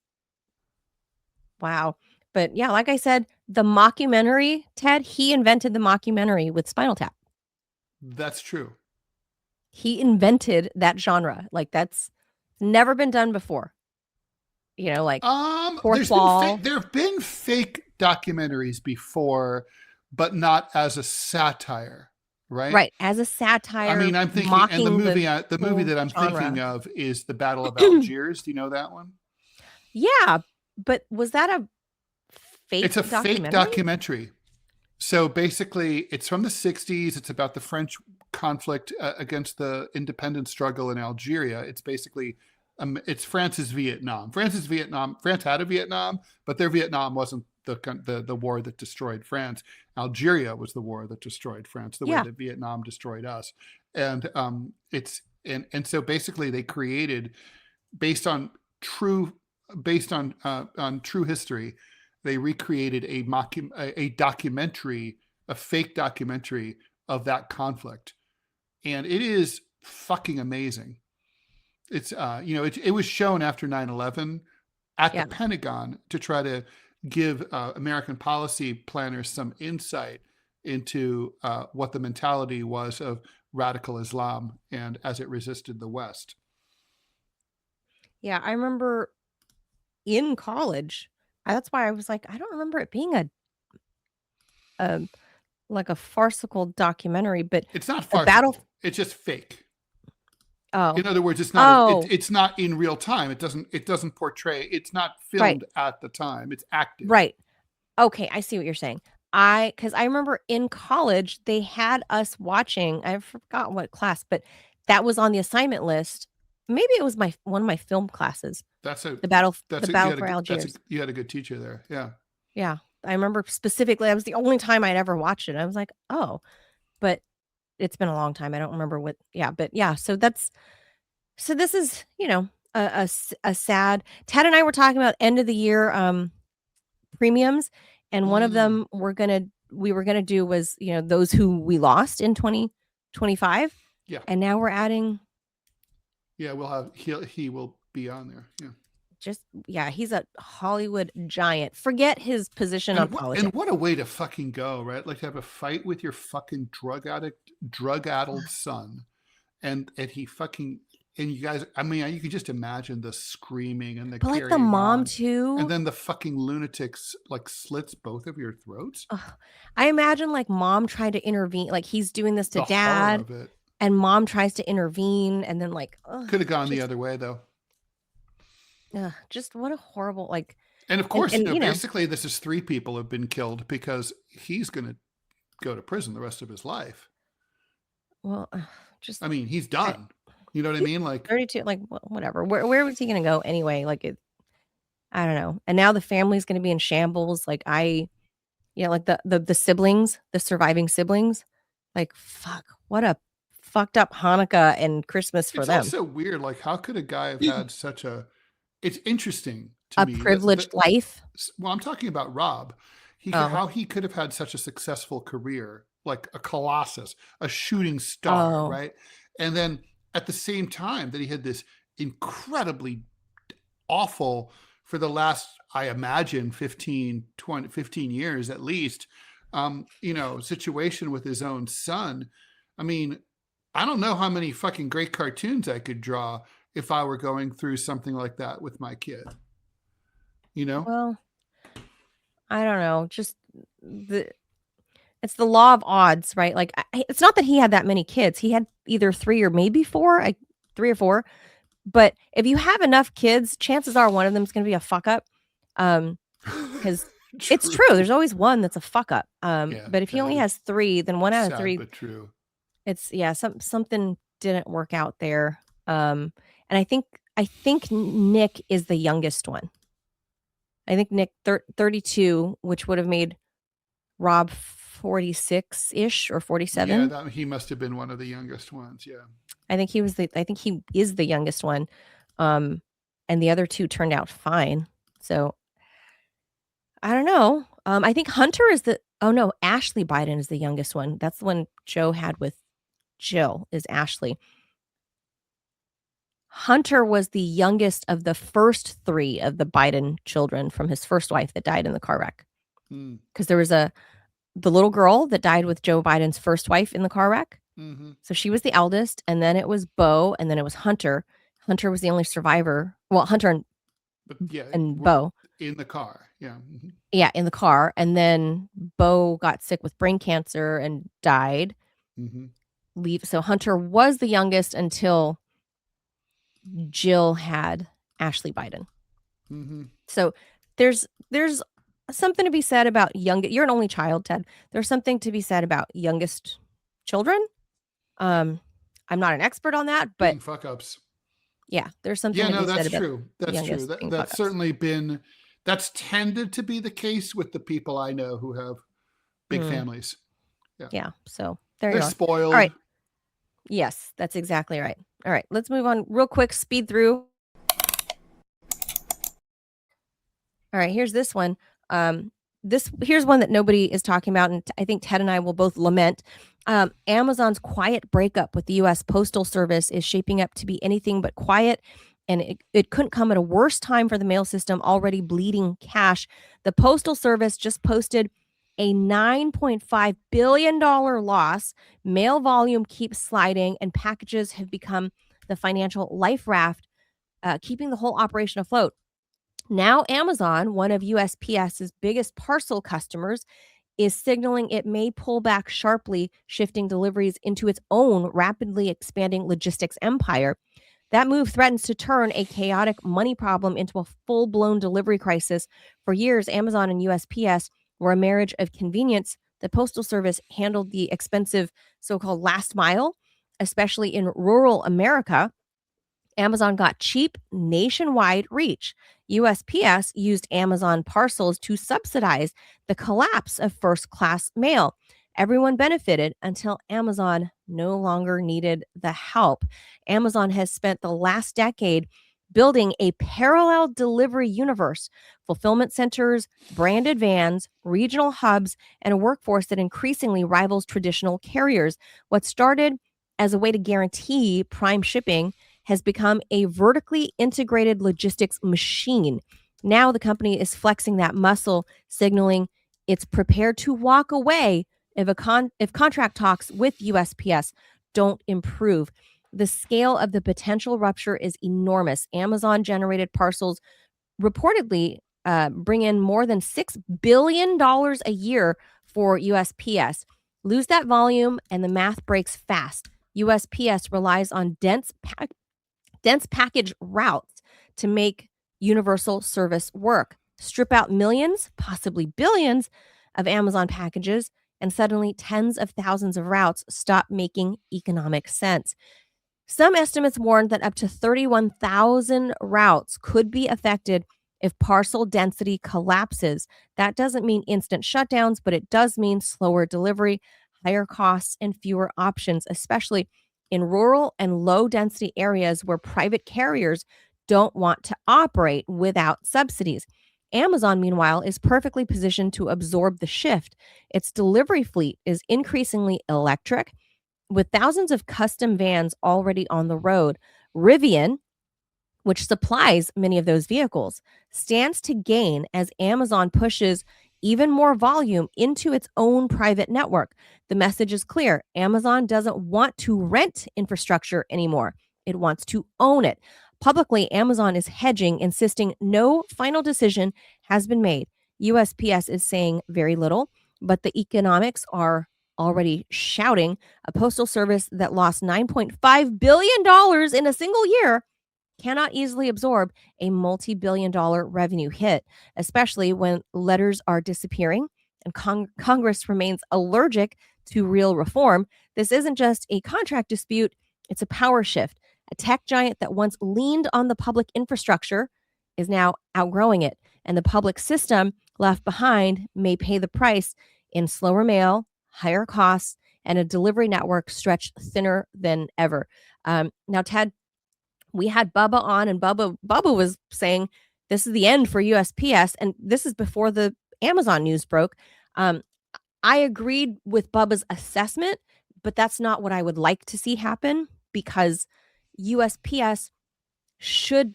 Wow. But yeah, like I said, the mockumentary, Ted, he invented the mockumentary with Spinal Tap. That's true. He invented that genre. Like that's never been done before. Like Fourth Wall. There have been fake documentaries before, but not as a satire, right? Right. As a I satire mean, I'm thinking, and mocking the the movie whole that I'm thinking genre. of is the Battle of Algiers. Do you know that one? Yeah, but was that a It's fake a fake documentary? documentary. So basically, it's from the 60s. It's about the French conflict against the independence struggle in Algeria. It's basically it's France's Vietnam. France had a Vietnam, but their Vietnam wasn't the war that destroyed France. Algeria was the war that destroyed France, the way Yeah. that Vietnam destroyed us. And and so basically they created, based on true on true history, they recreated a documentary, a fake documentary of that conflict, and it is fucking amazing. It's it was shown after 9/11 at the Yeah. Pentagon to try to give American policy planners some insight into what the mentality was of radical Islam and as it resisted the West. Yeah, I remember in college. That's why I was like, I don't remember it being a like a farcical documentary, but It's not the battle. farcical. It's just fake. Oh, In other words, it's not oh, it's not in real time. It doesn't portray. It's not right, filmed at the time. It's acted. right. Okay, I see what you're saying. Because I remember in college they had us watching. I forgot what class, but that was on the assignment list. Maybe it was my one of my film classes. That's a The you battle had a for good Algiers. you had a good teacher there. Yeah. Yeah, I remember specifically. That was the only time I'd ever watched it. I was like, oh, but it's been a long time. I don't remember what. Yeah, but yeah. So this is a sad. Ted and I were talking about end of the year premiums, and one of Mm. them we were gonna do was those who we lost in 2025, Yeah. and now we're adding Yeah. He will be on there. Yeah. he's a Hollywood giant. Forget his position on politics. What a way to fucking go, right? Like to have a fight with your fucking drug addled son, and he fucking, and you guys. I mean, you can just imagine the screaming and the But like the carrying mom on, and too. then the fucking lunatics like slits both of your throats. Ugh. I imagine like mom tried to intervene, like he's doing this to The horror dad, of it. and mom tries to intervene, and then like Could have gone the other way though. just what a horrible like. And of course, And basically, this is 3 people have been killed because he's going to go to prison the rest of his life. well, just I mean, he's I, done. You know what I mean? Like 32, like whatever. Where was he gonna go anyway? Like I don't know. And now the family's gonna be in shambles. Like like the siblings, the surviving siblings. Like fuck, what a fucked up Hanukkah and Christmas for it's them. also weird. Like, how could a guy have had such a? It's interesting to A me privileged life. well, I'm talking about Rob. Oh, How he could have had such a successful career, like a colossus, a shooting star, oh, right? And then at the same time that he had this incredibly awful for the last I imagine 15, 20, 15 years at least, situation with his own son. I mean, I don't know how many fucking great cartoons I could draw if I were going through something like that with my kid. You know? Well, I don't know. Just it's the law of odds, right? Like, it's not that he had that many kids. He had either 3 or maybe 4, 3 or 4. But if you have enough kids, chances are one of them is gonna be a fuck up. Because it's True. true. There's always one that's a fuck up. Yeah, But if he that only is has 3, then 1 out of sad 3, but true. it's yeah, something didn't work out there. And I think Nick is the youngest one. I think Nick 32, which would have made Rob 46-ish or Yeah, 47. he must have been one of the youngest ones. Yeah. I think he is the youngest one. And the other 2 turned out fine. So I don't know. I think Hunter is Ashley Biden is the youngest one. That's the one Joe had with Jill, is Ashley. Hunter was the youngest of the first 3 of the Biden children from his first wife that died in the car wreck. Because there was the little girl that died with Joe Biden's first wife in the car wreck. Mm-hmm. So she was the eldest, and then it was Bo, and then it was Hunter. Hunter was the only survivor. Well, Hunter and Bo in the car. Yeah. Mm-hmm. Yeah, in the car. And then Bo got sick with brain cancer and died. Mm-hmm. So Hunter was the youngest until Jill had Ashley Biden. Mm-hmm. So there's something to be said about you're an only child, Ted. There's something to be said about youngest children. I'm not an expert on that, but being fuck ups. Yeah, there's something to be said about true. That's true. That's certainly that's tended to be the case with the people I know who have big families. Yeah. So there you go. They're spoiled. All right. Yes, that's exactly right. All right, let's move on real quick, speed through. All right, here's this one. Here's one that nobody is talking about, and I think Ted and I will both lament. Amazon's quiet breakup with the U.S. Postal Service is shaping up to be anything but quiet, and it couldn't come at a worse time for the mail system already bleeding cash. The Postal Service just posted a $9.5 billion loss. Mail volume keeps sliding, and packages have become the financial life raft, keeping the whole operation afloat. Now, Amazon, one of USPS's biggest parcel customers, is signaling it may pull back sharply, shifting deliveries into its own rapidly expanding logistics empire. That move threatens to turn a chaotic money problem into a full-blown delivery crisis. For years, Amazon and USPS were a marriage of convenience. The Postal Service handled the expensive so-called last mile, especially in rural America. Amazon got cheap nationwide reach. USPS used Amazon parcels to subsidize the collapse of first-class mail. Everyone benefited until Amazon no longer needed the help. Amazon has spent the last decade building a parallel delivery universe, fulfillment centers, branded vans, regional hubs, and a workforce that increasingly rivals traditional carriers. What started as a way to guarantee prime shipping has become a vertically integrated logistics machine. Now the company is flexing that muscle, signaling it's prepared to walk away if contract talks with USPS don't improve. The scale of the potential rupture is enormous. Amazon-generated parcels reportedly bring in more than $6 billion a year for USPS. Lose that volume and the math breaks fast. USPS relies on dense package routes to make universal service work. Strip out millions, possibly billions, of Amazon packages, and suddenly tens of thousands of routes stop making economic sense. Some estimates warn that up to 31,000 routes could be affected if parcel density collapses. That doesn't mean instant shutdowns, but it does mean slower delivery, higher costs, and fewer options, especially in rural and low-density areas where private carriers don't want to operate without subsidies. Amazon, meanwhile, is perfectly positioned to absorb the shift. Its delivery fleet is increasingly electric, with thousands of custom vans already on the road. Rivian, which supplies many of those vehicles, stands to gain as Amazon pushes even more volume into its own private network. The message is clear: Amazon doesn't want to rent infrastructure anymore, it wants to own it. Publicly, Amazon is hedging, insisting no final decision has been made. USPS is saying very little, but the economics are already shouting. A postal service that lost $9.5 billion in a single year cannot easily absorb a multi-billion-dollar revenue hit, especially when letters are disappearing and Congress remains allergic to real reform. This isn't just a contract dispute, it's a power shift. A tech giant that once leaned on the public infrastructure is now outgrowing it, and the public system left behind may pay the price in slower mail, higher costs, and a delivery network stretched thinner than ever. Now, Ted, we had Bubba on, and Bubba was saying this is the end for USPS, and this is before the Amazon news broke. Um, I agreed with Bubba's assessment, but that's not what I would like to see happen, because USPS should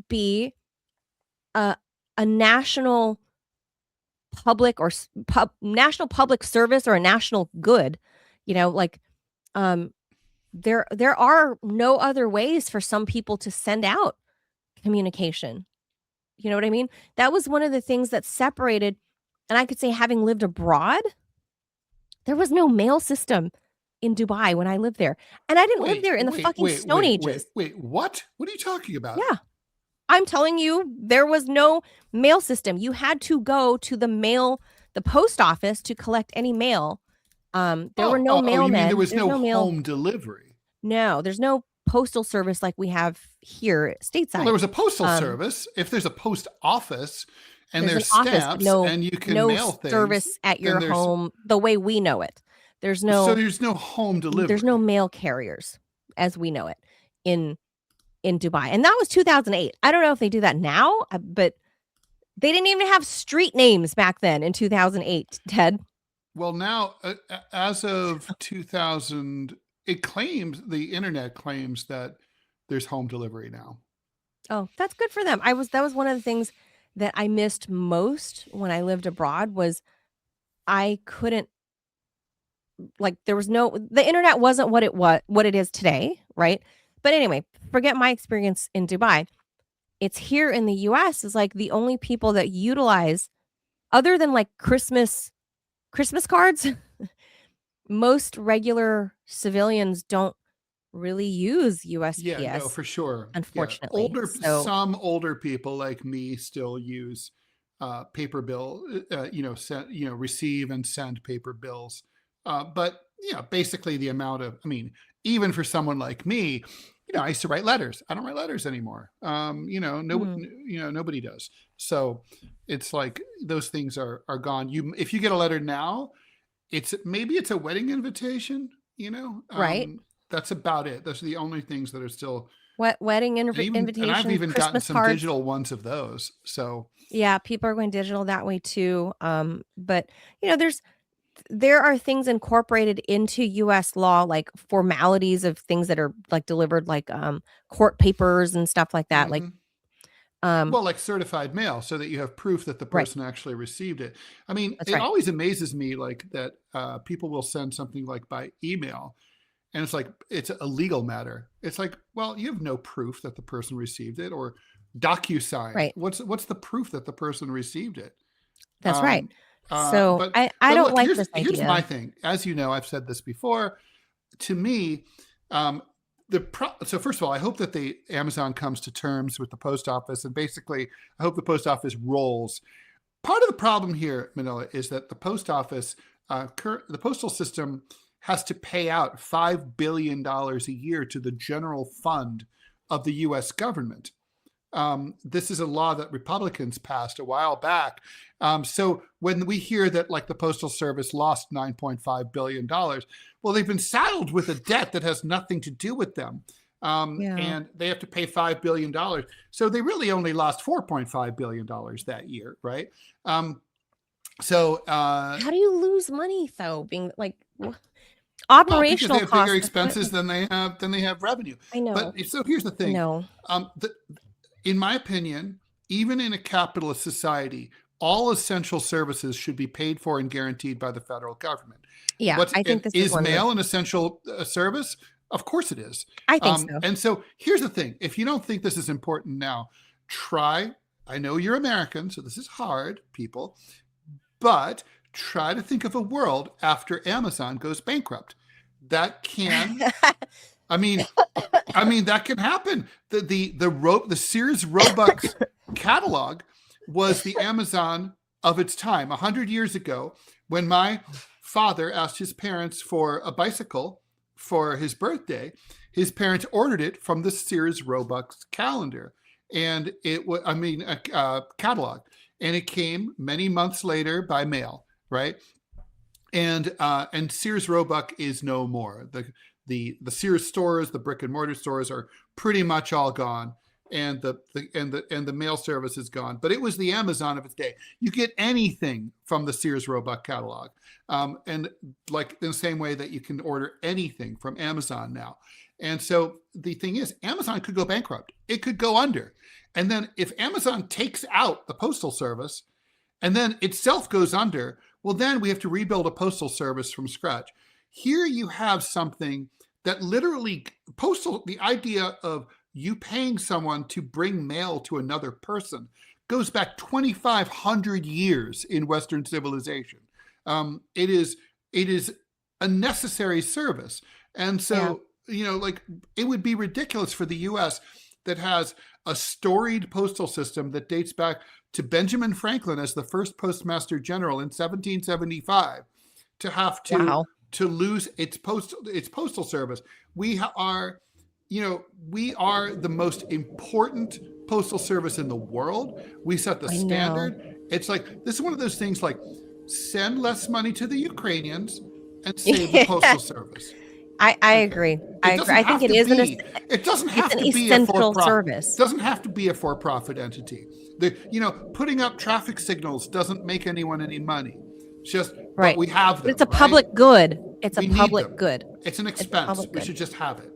be a national public or national public service, or a national good. Like, there are no other ways for some people to send out communication. You know what I mean? That was one of the things that separated, and I could say, having lived abroad, there was no mail system in Dubai when I lived there. And I didn't live there in the fucking Stone Ages. What? What are you talking about? Yeah. I'm telling you, there was no mail system. You had to go to the post office to collect any mail. There were no mailmen. You mean there was There's no mail. home delivery? No, there's no postal service like we have here stateside. Well, there was a postal service. If there's a post office and there's stamps, and you can mail things, service at your home the way we know it. There's no home delivery. There's no mail carriers as we know it in Dubai. And that was 2008. I don't know if they do that now, but they didn't even have street names back then in 2008, Ted. Well, now, as of 2000, the internet claims that there's home delivery now. Oh, that's good for them. That was one of the things that I missed most when I lived abroad, was I couldn't, like, the internet wasn't what it is today, right? But anyway, forget my experience in Dubai. It's here in the US is like the only people that utilize, other than like Christmas cards, most regular civilians don't really use USPS. Yeah, no, for sure. Unfortunately. Yeah. Some older people like me still use paper bill, receive and send paper bills. But basically the amount of, even for someone like me, I used to write letters. I don't write letters anymore. Nobody does. So it's like those things are gone. If you get a letter now, it's a wedding invitation, right? That's about it. Those are the only things that are still wedding invitation. And I've even Christmas gotten some cards. digital ones of those. So yeah, people are going digital that way too. But there are things incorporated into US law, like formalities of things that are like delivered, like court papers and stuff like that. Mm-hmm. Like like certified mail, so that you have proof that the person actually received it. That's it right. always amazes me, like that people will send something like by email, and it's like it's a legal matter. It's like, well, you have no proof that the person received it. Or DocuSign. Right. What's the proof that the person received it? That's right. So I don't like this idea. Here's my thing. As you know, I've said this before. To me, so first of all, I hope that the Amazon comes to terms with the post office, and basically, I hope the post office rolls. Part of the problem here, Manila, is that the post office, the postal system, has to pay out $5 billion a year to the general fund of the U.S. government. This is a law that Republicans passed a while back. So when we hear that, like, the Postal Service lost $9.5 billion, well, they've been saddled with a debt that has nothing to do with them. And they have to pay $5 billion. So they really only lost $4.5 billion that year, right? How do you lose money, though? Being like, Well, because they Operational have bigger costs. expenses than they have revenue. I know. But so here's the I thing. know. In my opinion, even in a capitalist society, all essential services should be paid for and guaranteed by the federal government. Yeah, I think this is Is one of mail those. an essential service? Of course it is. I think so. And so here's the thing. If you don't think this is important now, I know you're American, so this is hard, people, but try to think of a world after Amazon goes bankrupt. That can, I mean, that can happen. The Sears Roebuck catalog was the Amazon of its time. 100 years ago, when my father asked his parents for a bicycle for his birthday, his parents ordered it from the Sears Roebuck calendar, and it was, catalog, and it came many months later by mail, right? And Sears Roebuck is no more. The Sears stores, the brick and mortar stores, are pretty much all gone, and the mail service is gone. But it was the Amazon of its day. You get anything from the Sears Roebuck catalog, and like in the same way that you can order anything from Amazon now. And so the thing is, Amazon could go bankrupt. It could go under. And then if Amazon takes out the postal service and then itself goes under, well, then we have to rebuild a postal service from scratch. Here you have something that literally the idea of you paying someone to bring mail to another person goes back 2,500 years in Western civilization. It is a necessary service. And so, it would be ridiculous for the US that has a storied postal system that dates back to Benjamin Franklin as the first postmaster general in 1775 to have to lose its postal service. We are the most important postal service in the world. We set the standard. It's like, this is one of those things like, send less money to the Ukrainians and save the postal service. I agree. I think it is it doesn't have to be essential service. It doesn't have to be a for-profit entity. Putting up traffic signals doesn't make anyone any money. It's just, right. But we have them. But it's a public good. It's a public good. It's an expense. We should just have it.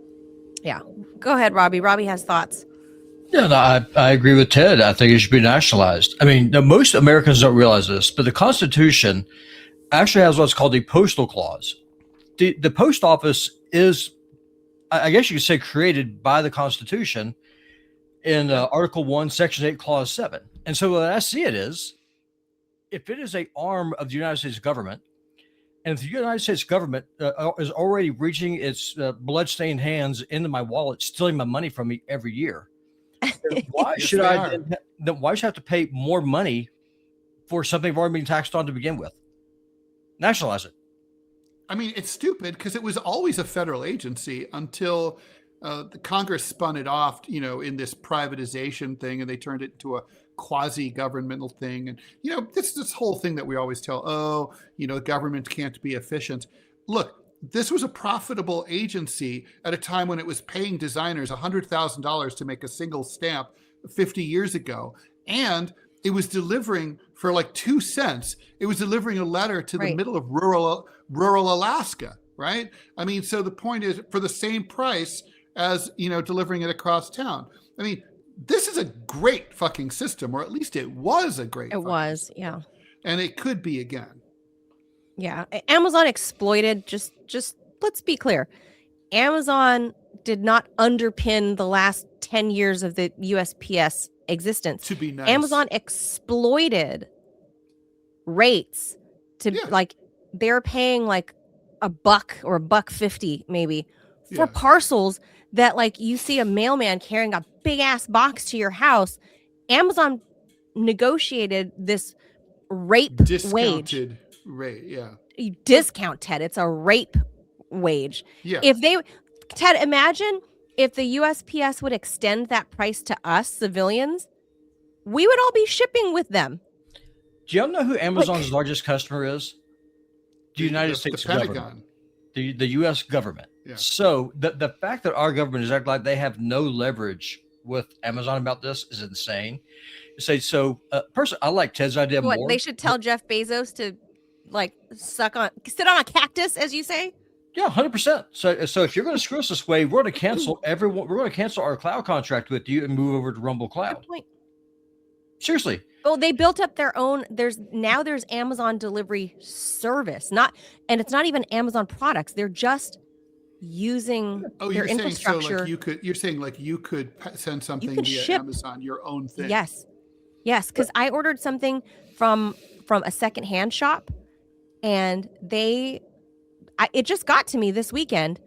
Yeah. Go ahead, Robbie. Robbie has thoughts. Yeah, no, I agree with Ted. I think it should be nationalized. I mean, most Americans don't realize this, but the Constitution actually has what's called the postal clause. The post office is, I guess you could say, created by the Constitution in Article 1, Section 8, Clause 7. And so what I see it is, if it is an arm of the United States government, and if the United States government is already reaching its bloodstained hands into my wallet, stealing my money from me every year, then why should I have to pay more money for something I've already been taxed on to begin with? Nationalize it. I mean, it's stupid because it was always a federal agency until the Congress spun it off, in this privatization thing, and they turned it into a quasi-governmental thing. And, this whole thing that we always tell, government can't be efficient. Look, this was a profitable agency at a time when it was paying designers $100,000 to make a single stamp 50 years ago. And it was delivering for like 2 cents. It was delivering a letter to the middle of rural Alaska, right? I mean, so the point is, for the same price as, delivering it across town. I mean, this is a great fucking system, or at least it was a great system. Yeah. And it could be again. Yeah. Amazon exploited, just let's be clear. Amazon did not underpin the last 10 years of the USPS existence. To be nice. Amazon exploited rates to they're paying like $1 or $1.50 maybe for parcels that, like, you see a mailman carrying a big ass box to your house. Amazon negotiated this discounted rate. Yeah. You discount, Ted. It's a rape wage. Yeah. Ted, imagine if the USPS would extend that price to us civilians, we would all be shipping with them. Do y'all know who Amazon's largest customer is? The United States Pentagon. government. The U.S. government. Yeah. So the fact that our government is acting like they have no leverage with Amazon about this is insane. Personally, I like Ted's idea more. They should tell Jeff Bezos to sit on a cactus, as you say? Yeah, 100%. So if you're going to screw us this way, we're going to cancel everyone. We're going to cancel our cloud contract with you and move over to Rumble Good Cloud. point. Seriously. Oh, they built up their own. There's Amazon delivery service, and it's not even Amazon products. They're just using their you're infrastructure. saying so like you're saying like you could send something via ship. Amazon, your own thing. Yes, because I ordered something from a secondhand shop, and it just got to me this weekend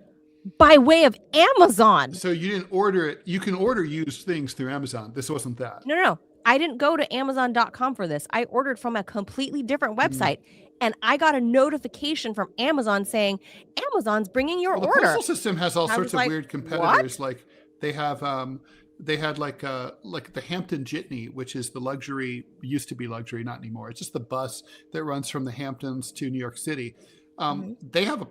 by way of Amazon. So you didn't order it. You can order used things through Amazon. This wasn't that. No. I didn't go to Amazon.com for this. I ordered from a completely different website, and I got a notification from Amazon saying Amazon's bringing your order. The postal system has all sorts of weird competitors. What? Like they have, they had like the Hampton Jitney, which is the luxury, used to be luxury, not anymore. It's just the bus that runs from the Hamptons to New York City. They have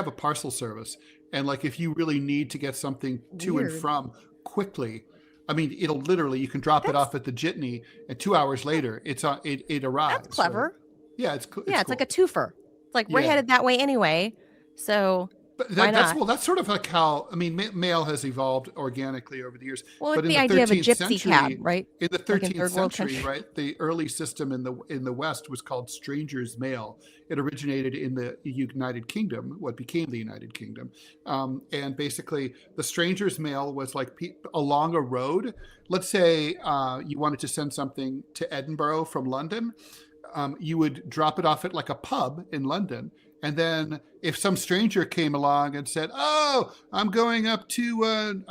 a parcel service, and like if you really need to get something to and from quickly, I mean, it'll literally, you can drop it off at the Jitney, and 2 hours later, it arrives. That's clever. Right? Yeah, it's cool. It's like a twofer. It's like we're headed that way anyway, so why not? That's sort of like how, I mean, mail has evolved organically over the years. Well, but it's in the idea of a gypsy cab, right? In the 13th century, country. right, the early system in the West was called stranger's mail. It originated in the United Kingdom, what became the United Kingdom, and basically the stranger's mail was like along a road. Let's say you wanted to send something to Edinburgh from London. You would drop it off at like a pub in London. And then if some stranger came along and said, "Oh, I'm going up to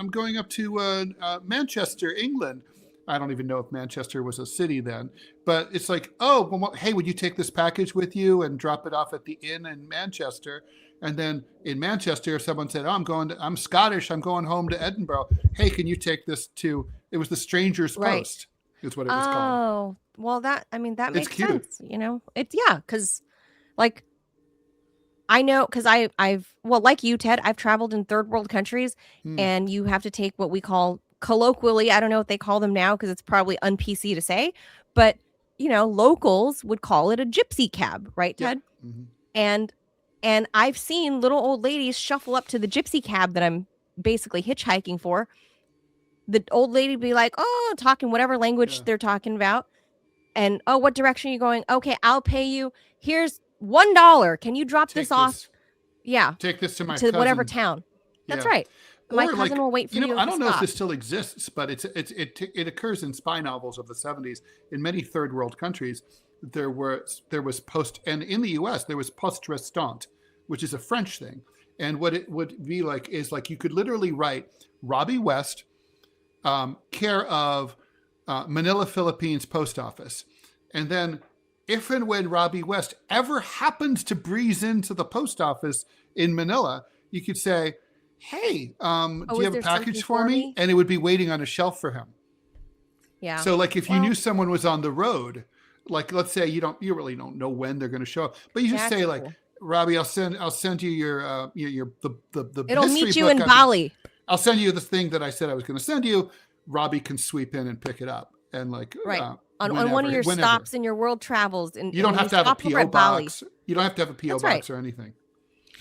Manchester, England." I don't even know if Manchester was a city then, but it's like, "Oh, well, hey, would you take this package with you and drop it off at the inn in Manchester?" And then in Manchester, someone said, "Oh, I'm Scottish. I'm going home to Edinburgh. Hey, can you take this to?" It was the stranger's post, is what it was called. Oh, well, that makes sense. You know, because like. I know, because I've like you, Ted, I've traveled in third world countries, and you have to take what we call colloquially, I don't know what they call them now because it's probably un-PC to say, but locals would call it a gypsy cab, right, Ted? Yeah. Mm-hmm. And I've seen little old ladies shuffle up to the gypsy cab that I'm basically hitchhiking for. The old lady be like, "Oh," talking whatever language they're talking about, and, "Oh, what direction are you going? Okay, I'll pay you. Here's $1. Can you drop this off?" Yeah. Take this to my cousin. Whatever town. That's right. My cousin will wait for you. I don't know if this still exists, but it occurs in spy novels of the 70s. In many third world countries, there was post, and in the US there was poste restante, which is a French thing. And what it would be like is like you could literally write Robbie West, care of Manila, Philippines Post Office, and then if and when Robbie West ever happens to breeze into the post office in Manila, you could say, "Hey, do you have a package for me?" And it would be waiting on a shelf for him. Yeah. So like if you knew someone was on the road, like let's say you really don't know when they're going to show up, but you just say like, "Robbie, I'll send you your the It'll meet you in Bali. I'll send you the thing that I said I was going to send you." Robbie can sweep in and pick it up, and like on one of your stops in your world travels, and you don't have to have a PO box. You don't have to have a PO box or anything.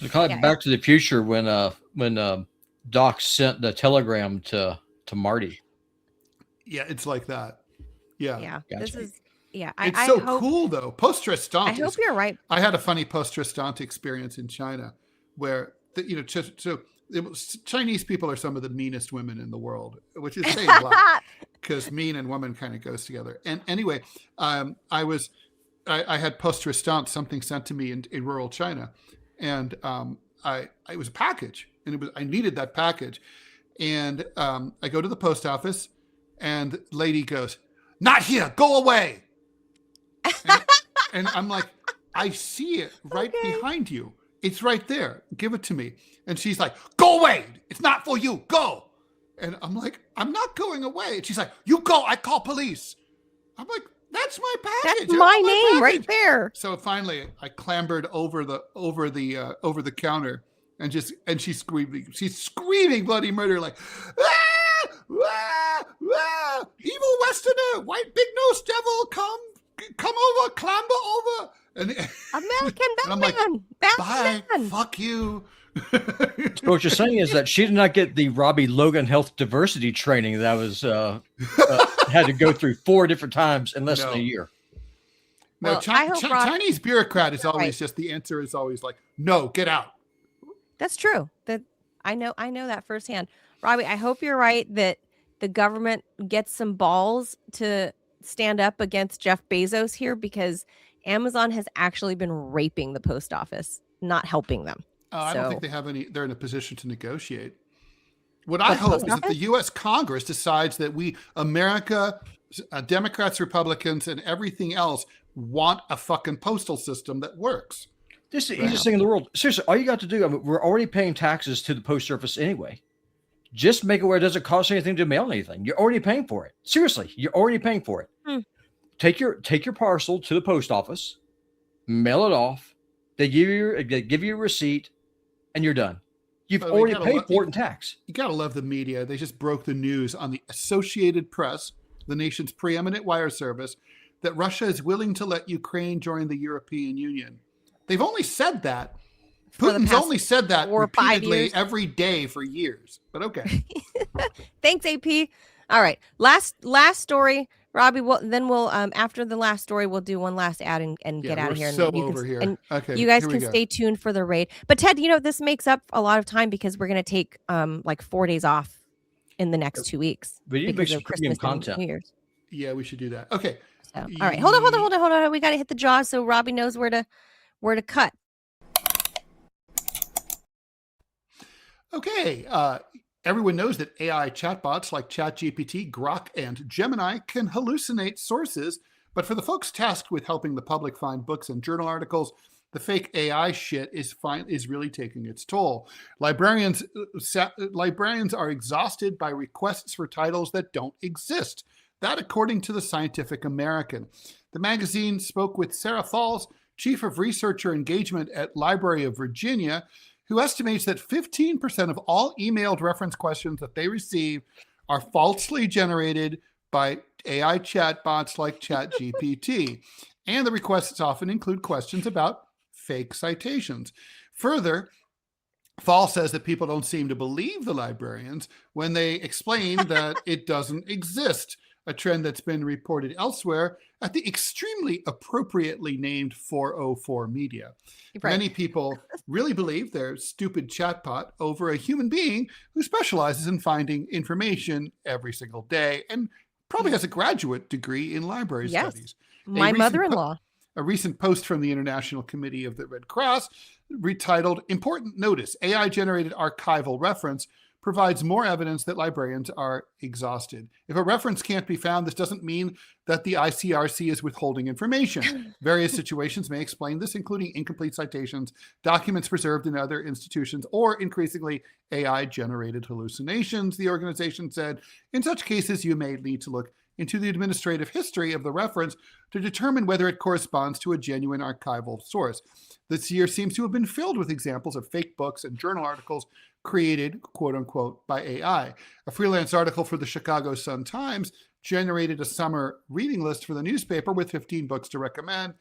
They call it Back to the Future when Doc sent the telegram to Marty. Yeah, it's like that. Yeah. Yeah. Gotcha. This is It's so cool though. Post restante. I hope you're right. I had a funny post restante experience in China where Chinese people are some of the meanest women in the world, which is saying a lot because mean and woman kind of goes together. And anyway, I had post restante, something sent to me in rural China, and it was a package, and I needed that package, and I go to the post office, and the lady goes, "Not here, go away," and I'm like, "I see it right behind you. It's right there. Give it to me." And she's like, "Go away. It's not for you. Go." And I'm like, "I'm not going away." And she's like, "You go. I call police." I'm like, "That's my package. That's my name right there." So finally, I clambered over the counter and she's screaming bloody murder like, "Ah! Ah! Ah! Evil Westerner, white big nose devil, come over, clamber over." And American Batman. and I'm like, "Bye, fuck you, So what you're saying is that she did not get the Robbie Logan health diversity training that was had to go through 4 different times in less than a year. No, Well, Chinese bureaucrat is always right. just, the answer is always like, no, get out. That's true. That I know that firsthand. Robbie, I hope you're right that the government gets some balls to stand up against Jeff Bezos here, because Amazon has actually been raping the post office, not helping them. I don't think they have any. They're in a position to negotiate. What I hope is that the U.S. Congress decides that we, America, Democrats, Republicans, and everything else want a fucking postal system that works. This is the easiest thing in the world. Seriously, all you got to do, I mean, we're already paying taxes to the post office anyway. Just make it where it doesn't cost anything to mail anything. You're already paying for it. Seriously, you're already paying for it. Take your parcel to the post office, mail it off. They give you a receipt, and you're done. You've already paid for it in tax. You got to love the media. They just broke the news on the Associated Press, the nation's preeminent wire service, that Russia is willing to let Ukraine join the European Union. They've only said that. Putin's only said that repeatedly every day for years. But okay. Thanks, AP. All right. Last story, Robbie. Then we'll after the last story, we'll do one last ad and get out of here. So over here. And okay. You guys can stay tuned for the raid. But Ted, this makes up a lot of time because we're going to take like 4 days off in the next 2 weeks. But you make some premium content. New Year's. Yeah, we should do that. Okay. So, all right. Hold on. We got to hit the jaws so Robbie knows where to cut. Okay. Everyone knows that AI chatbots like ChatGPT, Grok, and Gemini can hallucinate sources. But for the folks tasked with helping the public find books and journal articles, the fake AI shit is really taking its toll. Librarians are exhausted by requests for titles that don't exist. That, according to the Scientific American. The magazine spoke with Sarah Falls, Chief of Researcher Engagement at Library of Virginia, who estimates that 15% of all emailed reference questions that they receive are falsely generated by AI chatbots like ChatGPT. And the requests often include questions about fake citations. Further, Fall says that people don't seem to believe the librarians when they explain that it doesn't exist, a trend that's been reported elsewhere at the extremely appropriately named 404 Media. Right. Many people really believe their stupid chatbot over a human being who specializes in finding information every single day and probably has a graduate degree in library studies. My mother-in-law. A recent post from the International Committee of the Red Cross, retitled "Important Notice, AI-Generated Archival Reference Provides More Evidence That Librarians Are Exhausted." If a reference can't be found, this doesn't mean that the ICRC is withholding information. Various situations may explain this, including incomplete citations, documents preserved in other institutions, or increasingly AI-generated hallucinations, the organization said. In such cases, you may need to look into the administrative history of the reference to determine whether it corresponds to a genuine archival source. This year seems to have been filled with examples of fake books and journal articles created, quote unquote, by AI. A freelance article for the Chicago Sun-Times generated a summer reading list for the newspaper with 15 books to recommend.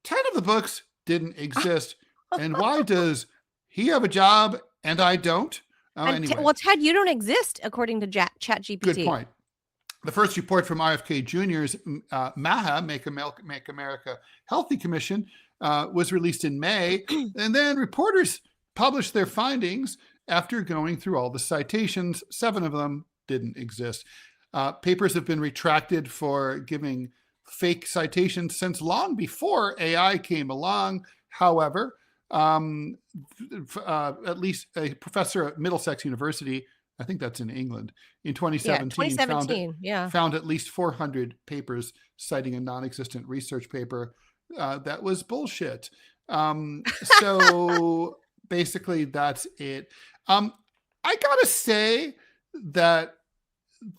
10 of the books didn't exist. And why does he have a job and I don't? Anyway. Well, Ted, you don't exist, according to ChatGPT. Good point. The first report from RFK Jr.'s MAHA, Make America Healthy Commission, was released in May. And then reporters published their findings after going through all the citations. 7 of them didn't exist. Papers have been retracted for giving fake citations since long before AI came along. However, at least a professor at Middlesex University, I think that's in England, in 2017, found at least 400 papers citing a non-existent research paper that was bullshit. So basically that's it. I gotta say that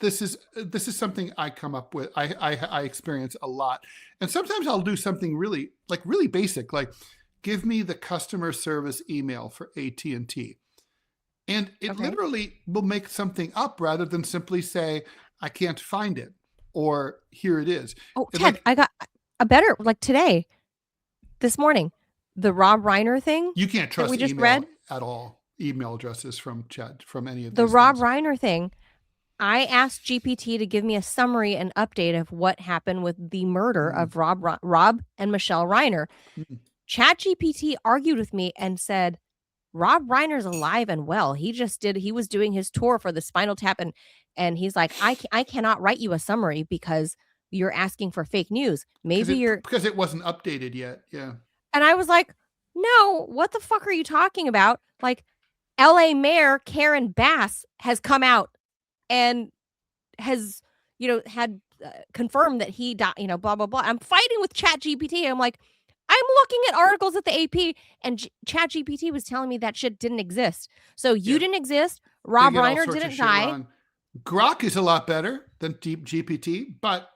this is something I come up with. I experience a lot, and sometimes I'll do something really basic, like give me the customer service email for AT&T. And it literally will make something up rather than simply say, I can't find it, or here it is. Oh, Ted, I got a better, this morning, the Rob Reiner thing. You can't trust we just email read at all. email addresses from Chat from any of The these Rob things. Reiner thing, I asked GPT to give me a summary and update of what happened with the murder of Rob and Michelle Reiner. ChatGPT argued with me and said, Rob Reiner's alive and well. He was doing his tour for the Spinal Tap, and he's like, I cannot write you a summary because you're asking for fake news. Because it wasn't updated yet. Yeah. And I was like, no, what the fuck are you talking about? Like, LA Mayor Karen Bass has come out and has, had confirmed that he died, blah, blah, blah. I'm fighting with ChatGPT. I'm like, I'm looking at articles at the AP, and ChatGPT was telling me that shit didn't exist. So you didn't exist. Rob Reiner didn't die. Wrong. Grok is a lot better than GPT, but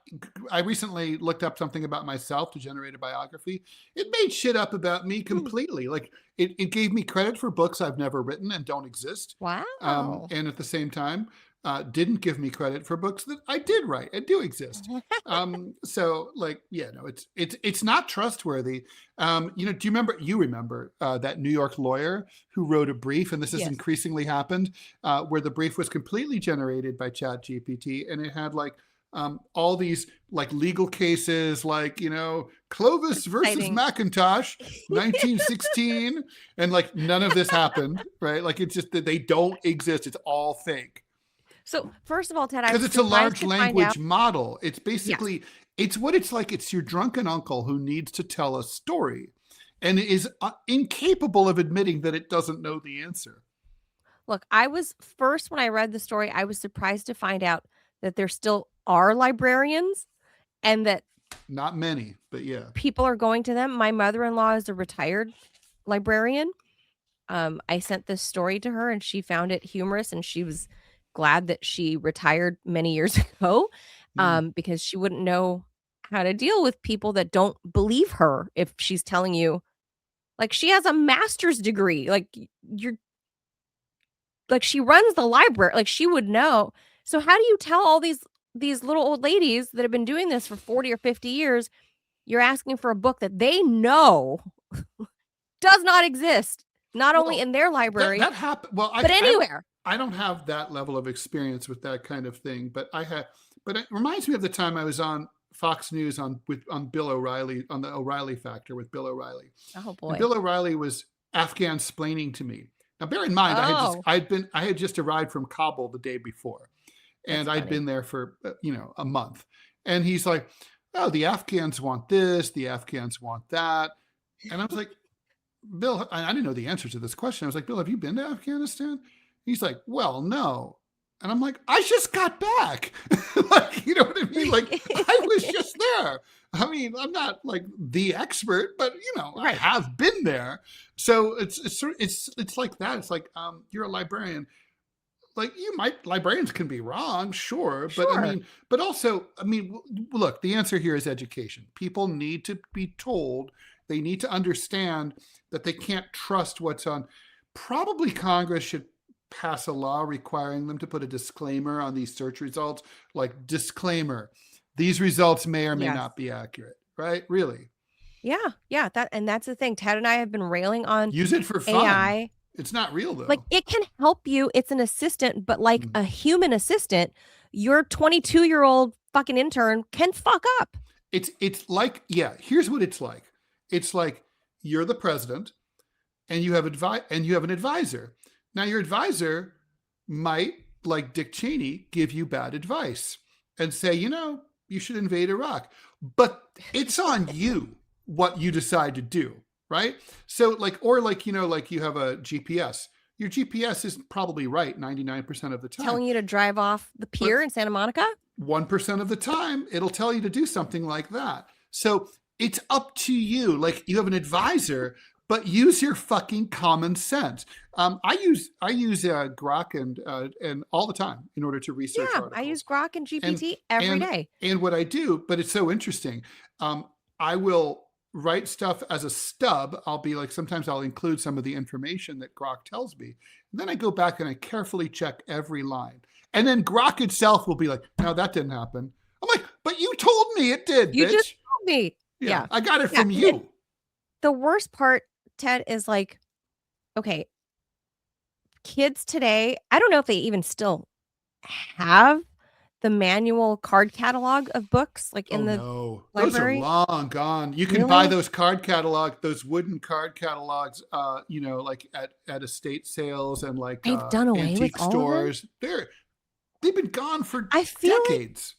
I recently looked up something about myself to generate a biography. It made shit up about me completely. Like it gave me credit for books I've never written and don't exist. Wow. And at the same time, didn't give me credit for books that I did write and do exist. So like, it's not trustworthy. Do you remember that New York lawyer who wrote a brief, and this has increasingly happened, where the brief was completely generated by ChatGPT, and it had like all these like legal cases, like, Clovis versus Macintosh, 1916, and like none of this happened, right? Like it's just that they don't exist. It's all fake. So first of all, Ted, because it's a large language model. It's basically, it's what it's like. It's your drunken uncle who needs to tell a story and is incapable of admitting that it doesn't know the answer. Look, when I read the story, I was surprised to find out that there still are librarians and that not many, but people are going to them. My mother-in-law is a retired librarian. I sent this story to her and she found it humorous, and she was glad that she retired many years ago, because she wouldn't know how to deal with people that don't believe her if she's telling you, like, she has a master's degree, like she runs the library, like she would know. So how do you tell all these little old ladies that have been doing this for 40 or 50 years, you're asking for a book that they know does not exist, not only in their library, that happened. Well, but anywhere. I don't have that level of experience with that kind of thing, but it reminds me of the time I was on Fox News on Bill O'Reilly, on the O'Reilly Factor with Bill O'Reilly. Oh boy. And Bill O'Reilly was Afghan-splaining to me. Now bear in mind, I had just arrived from Kabul the day before, and I'd been there for a month. And he's like, oh, the Afghans want this, the Afghans want that. And I was like, Bill, I didn't know the answer to this question. I was like, Bill, have you been to Afghanistan? He's like, well, no. And I'm like, I just got back. Like, you know what I mean? Like, I was just there. I mean, I'm not like the expert, but I have been there. So it's like that. It's like, you're a librarian. Like librarians can be wrong, sure. But also, look, the answer here is education. People need to be told, they need to understand that they can't trust what's on. Probably Congress should pass a law requiring them to put a disclaimer on these search results, like disclaimer, these results may or may not be accurate, right? Really? Yeah. That's the thing. Ted and I have been railing on use it for fun. AI. It's not real though. Like, it can help you. It's an assistant, but like a human assistant, your 22-year-old fucking intern can fuck up. It's like, here's what it's like. It's like you're the president and you have an advisor. Now, your advisor might, like Dick Cheney, give you bad advice and say, you should invade Iraq. But it's on you what you decide to do, right? So, like you have a GPS. Your GPS is probably right 99% of the time. Telling you to drive off the pier in Santa Monica? 1% of the time, it'll tell you to do something like that. So it's up to you. Like, you have an advisor, but use your fucking common sense. I use Grok and all the time in order to research articles. I use Grok and GPT every day. And what I do, but it's so interesting. I will write stuff as a stub. I'll be like, sometimes I'll include some of the information that Grok tells me. And then I go back and I carefully check every line. And then Grok itself will be like, no, that didn't happen. I'm like, but you told me it did, You bitch. just told me. Yeah. I got it from you. The worst part, Ted, is like, okay, kids today, I don't know if they even still have the manual card catalog of books like in the no, library. Those are long gone. You can buy those card catalog, those wooden card catalogs, like at estate sales and like They've done away with antique all stores. They've been gone for I feel decades.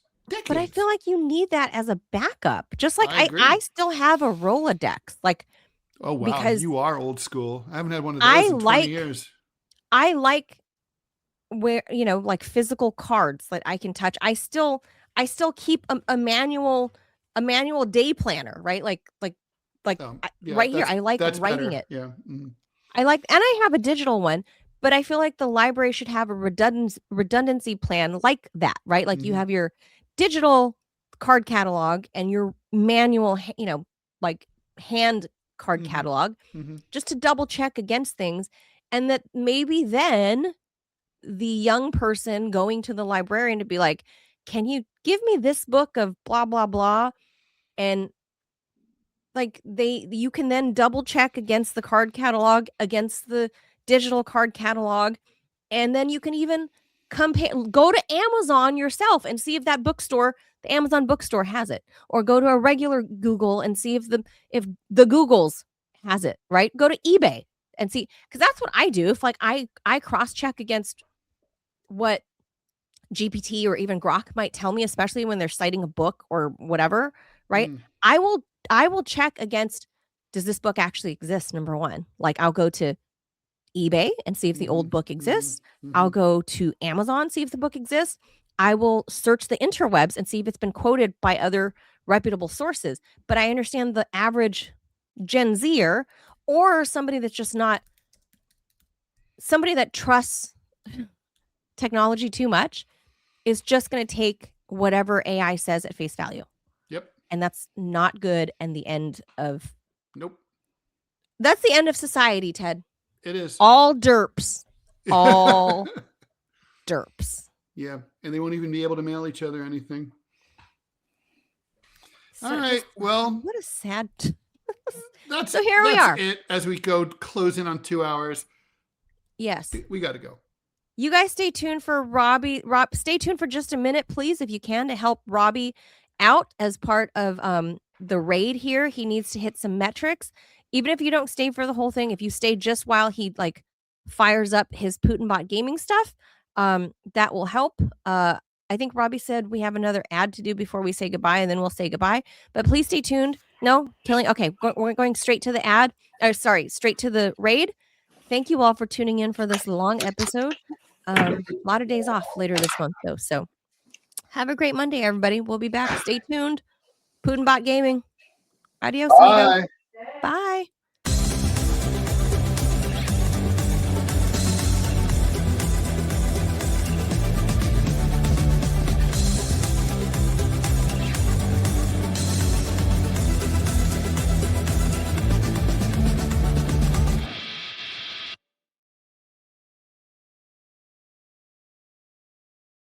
But I feel like you need that as a backup. Just like I agree. I still have a Rolodex. Like, oh wow, because you are old school. I haven't had one of those in 20 years. I like where like physical cards that I can touch. I still keep a manual day planner, right? Right here. I like writing it. Yeah. and I have a digital one, but I feel like the library should have a redundancy plan like that, right? Like you have your digital card catalog and your manual, like hand card catalog, just to double check against things. And that maybe then the young person going to the librarian to be like, can you give me this book of blah, blah, blah? And like you can then double check against the card catalog, against the digital card catalog. And then you can even go to Amazon yourself and see if that bookstore, the Amazon bookstore, has it, or go to a regular Google and see if the Google's has it, right? Go to eBay and see, because that's what I do. If like I cross check against what GPT or even Grok might tell me, especially when they're citing a book or whatever, right? I will check against, does this book actually exist? Number one, like I'll go to eBay and see if the old book exists. I'll go to Amazon, see if the book exists. I will search the interwebs and see if it's been quoted by other reputable sources. But I understand the average Gen Zer or somebody that's just not somebody that trusts technology too much is just going to take whatever AI says at face value. Yep. And that's not good. And the end of that's the end of society, Ted. It is. All derps. All derps. Yeah. And they won't even be able to mail each other anything. All right. Well, what a sad. So here we are. It as we go close in on 2 hours. Yes. We got to go. You guys stay tuned for Robbie. Stay tuned for just a minute, please, if you can, to help Robbie out as part of the raid here. He needs to hit some metrics. Even if you don't stay for the whole thing, if you stay just while he like fires up his Putinbot gaming stuff, that will help. I think Robbie said we have another ad to do before we say goodbye, and then we'll say goodbye. But please stay tuned. No, killing. Okay, we're going straight to the ad. Straight to the raid. Thank you all for tuning in for this long episode. A lot of days off later this month, though. So have a great Monday, everybody. We'll be back. Stay tuned. Putinbot Gaming. Adios. Bye. Bye.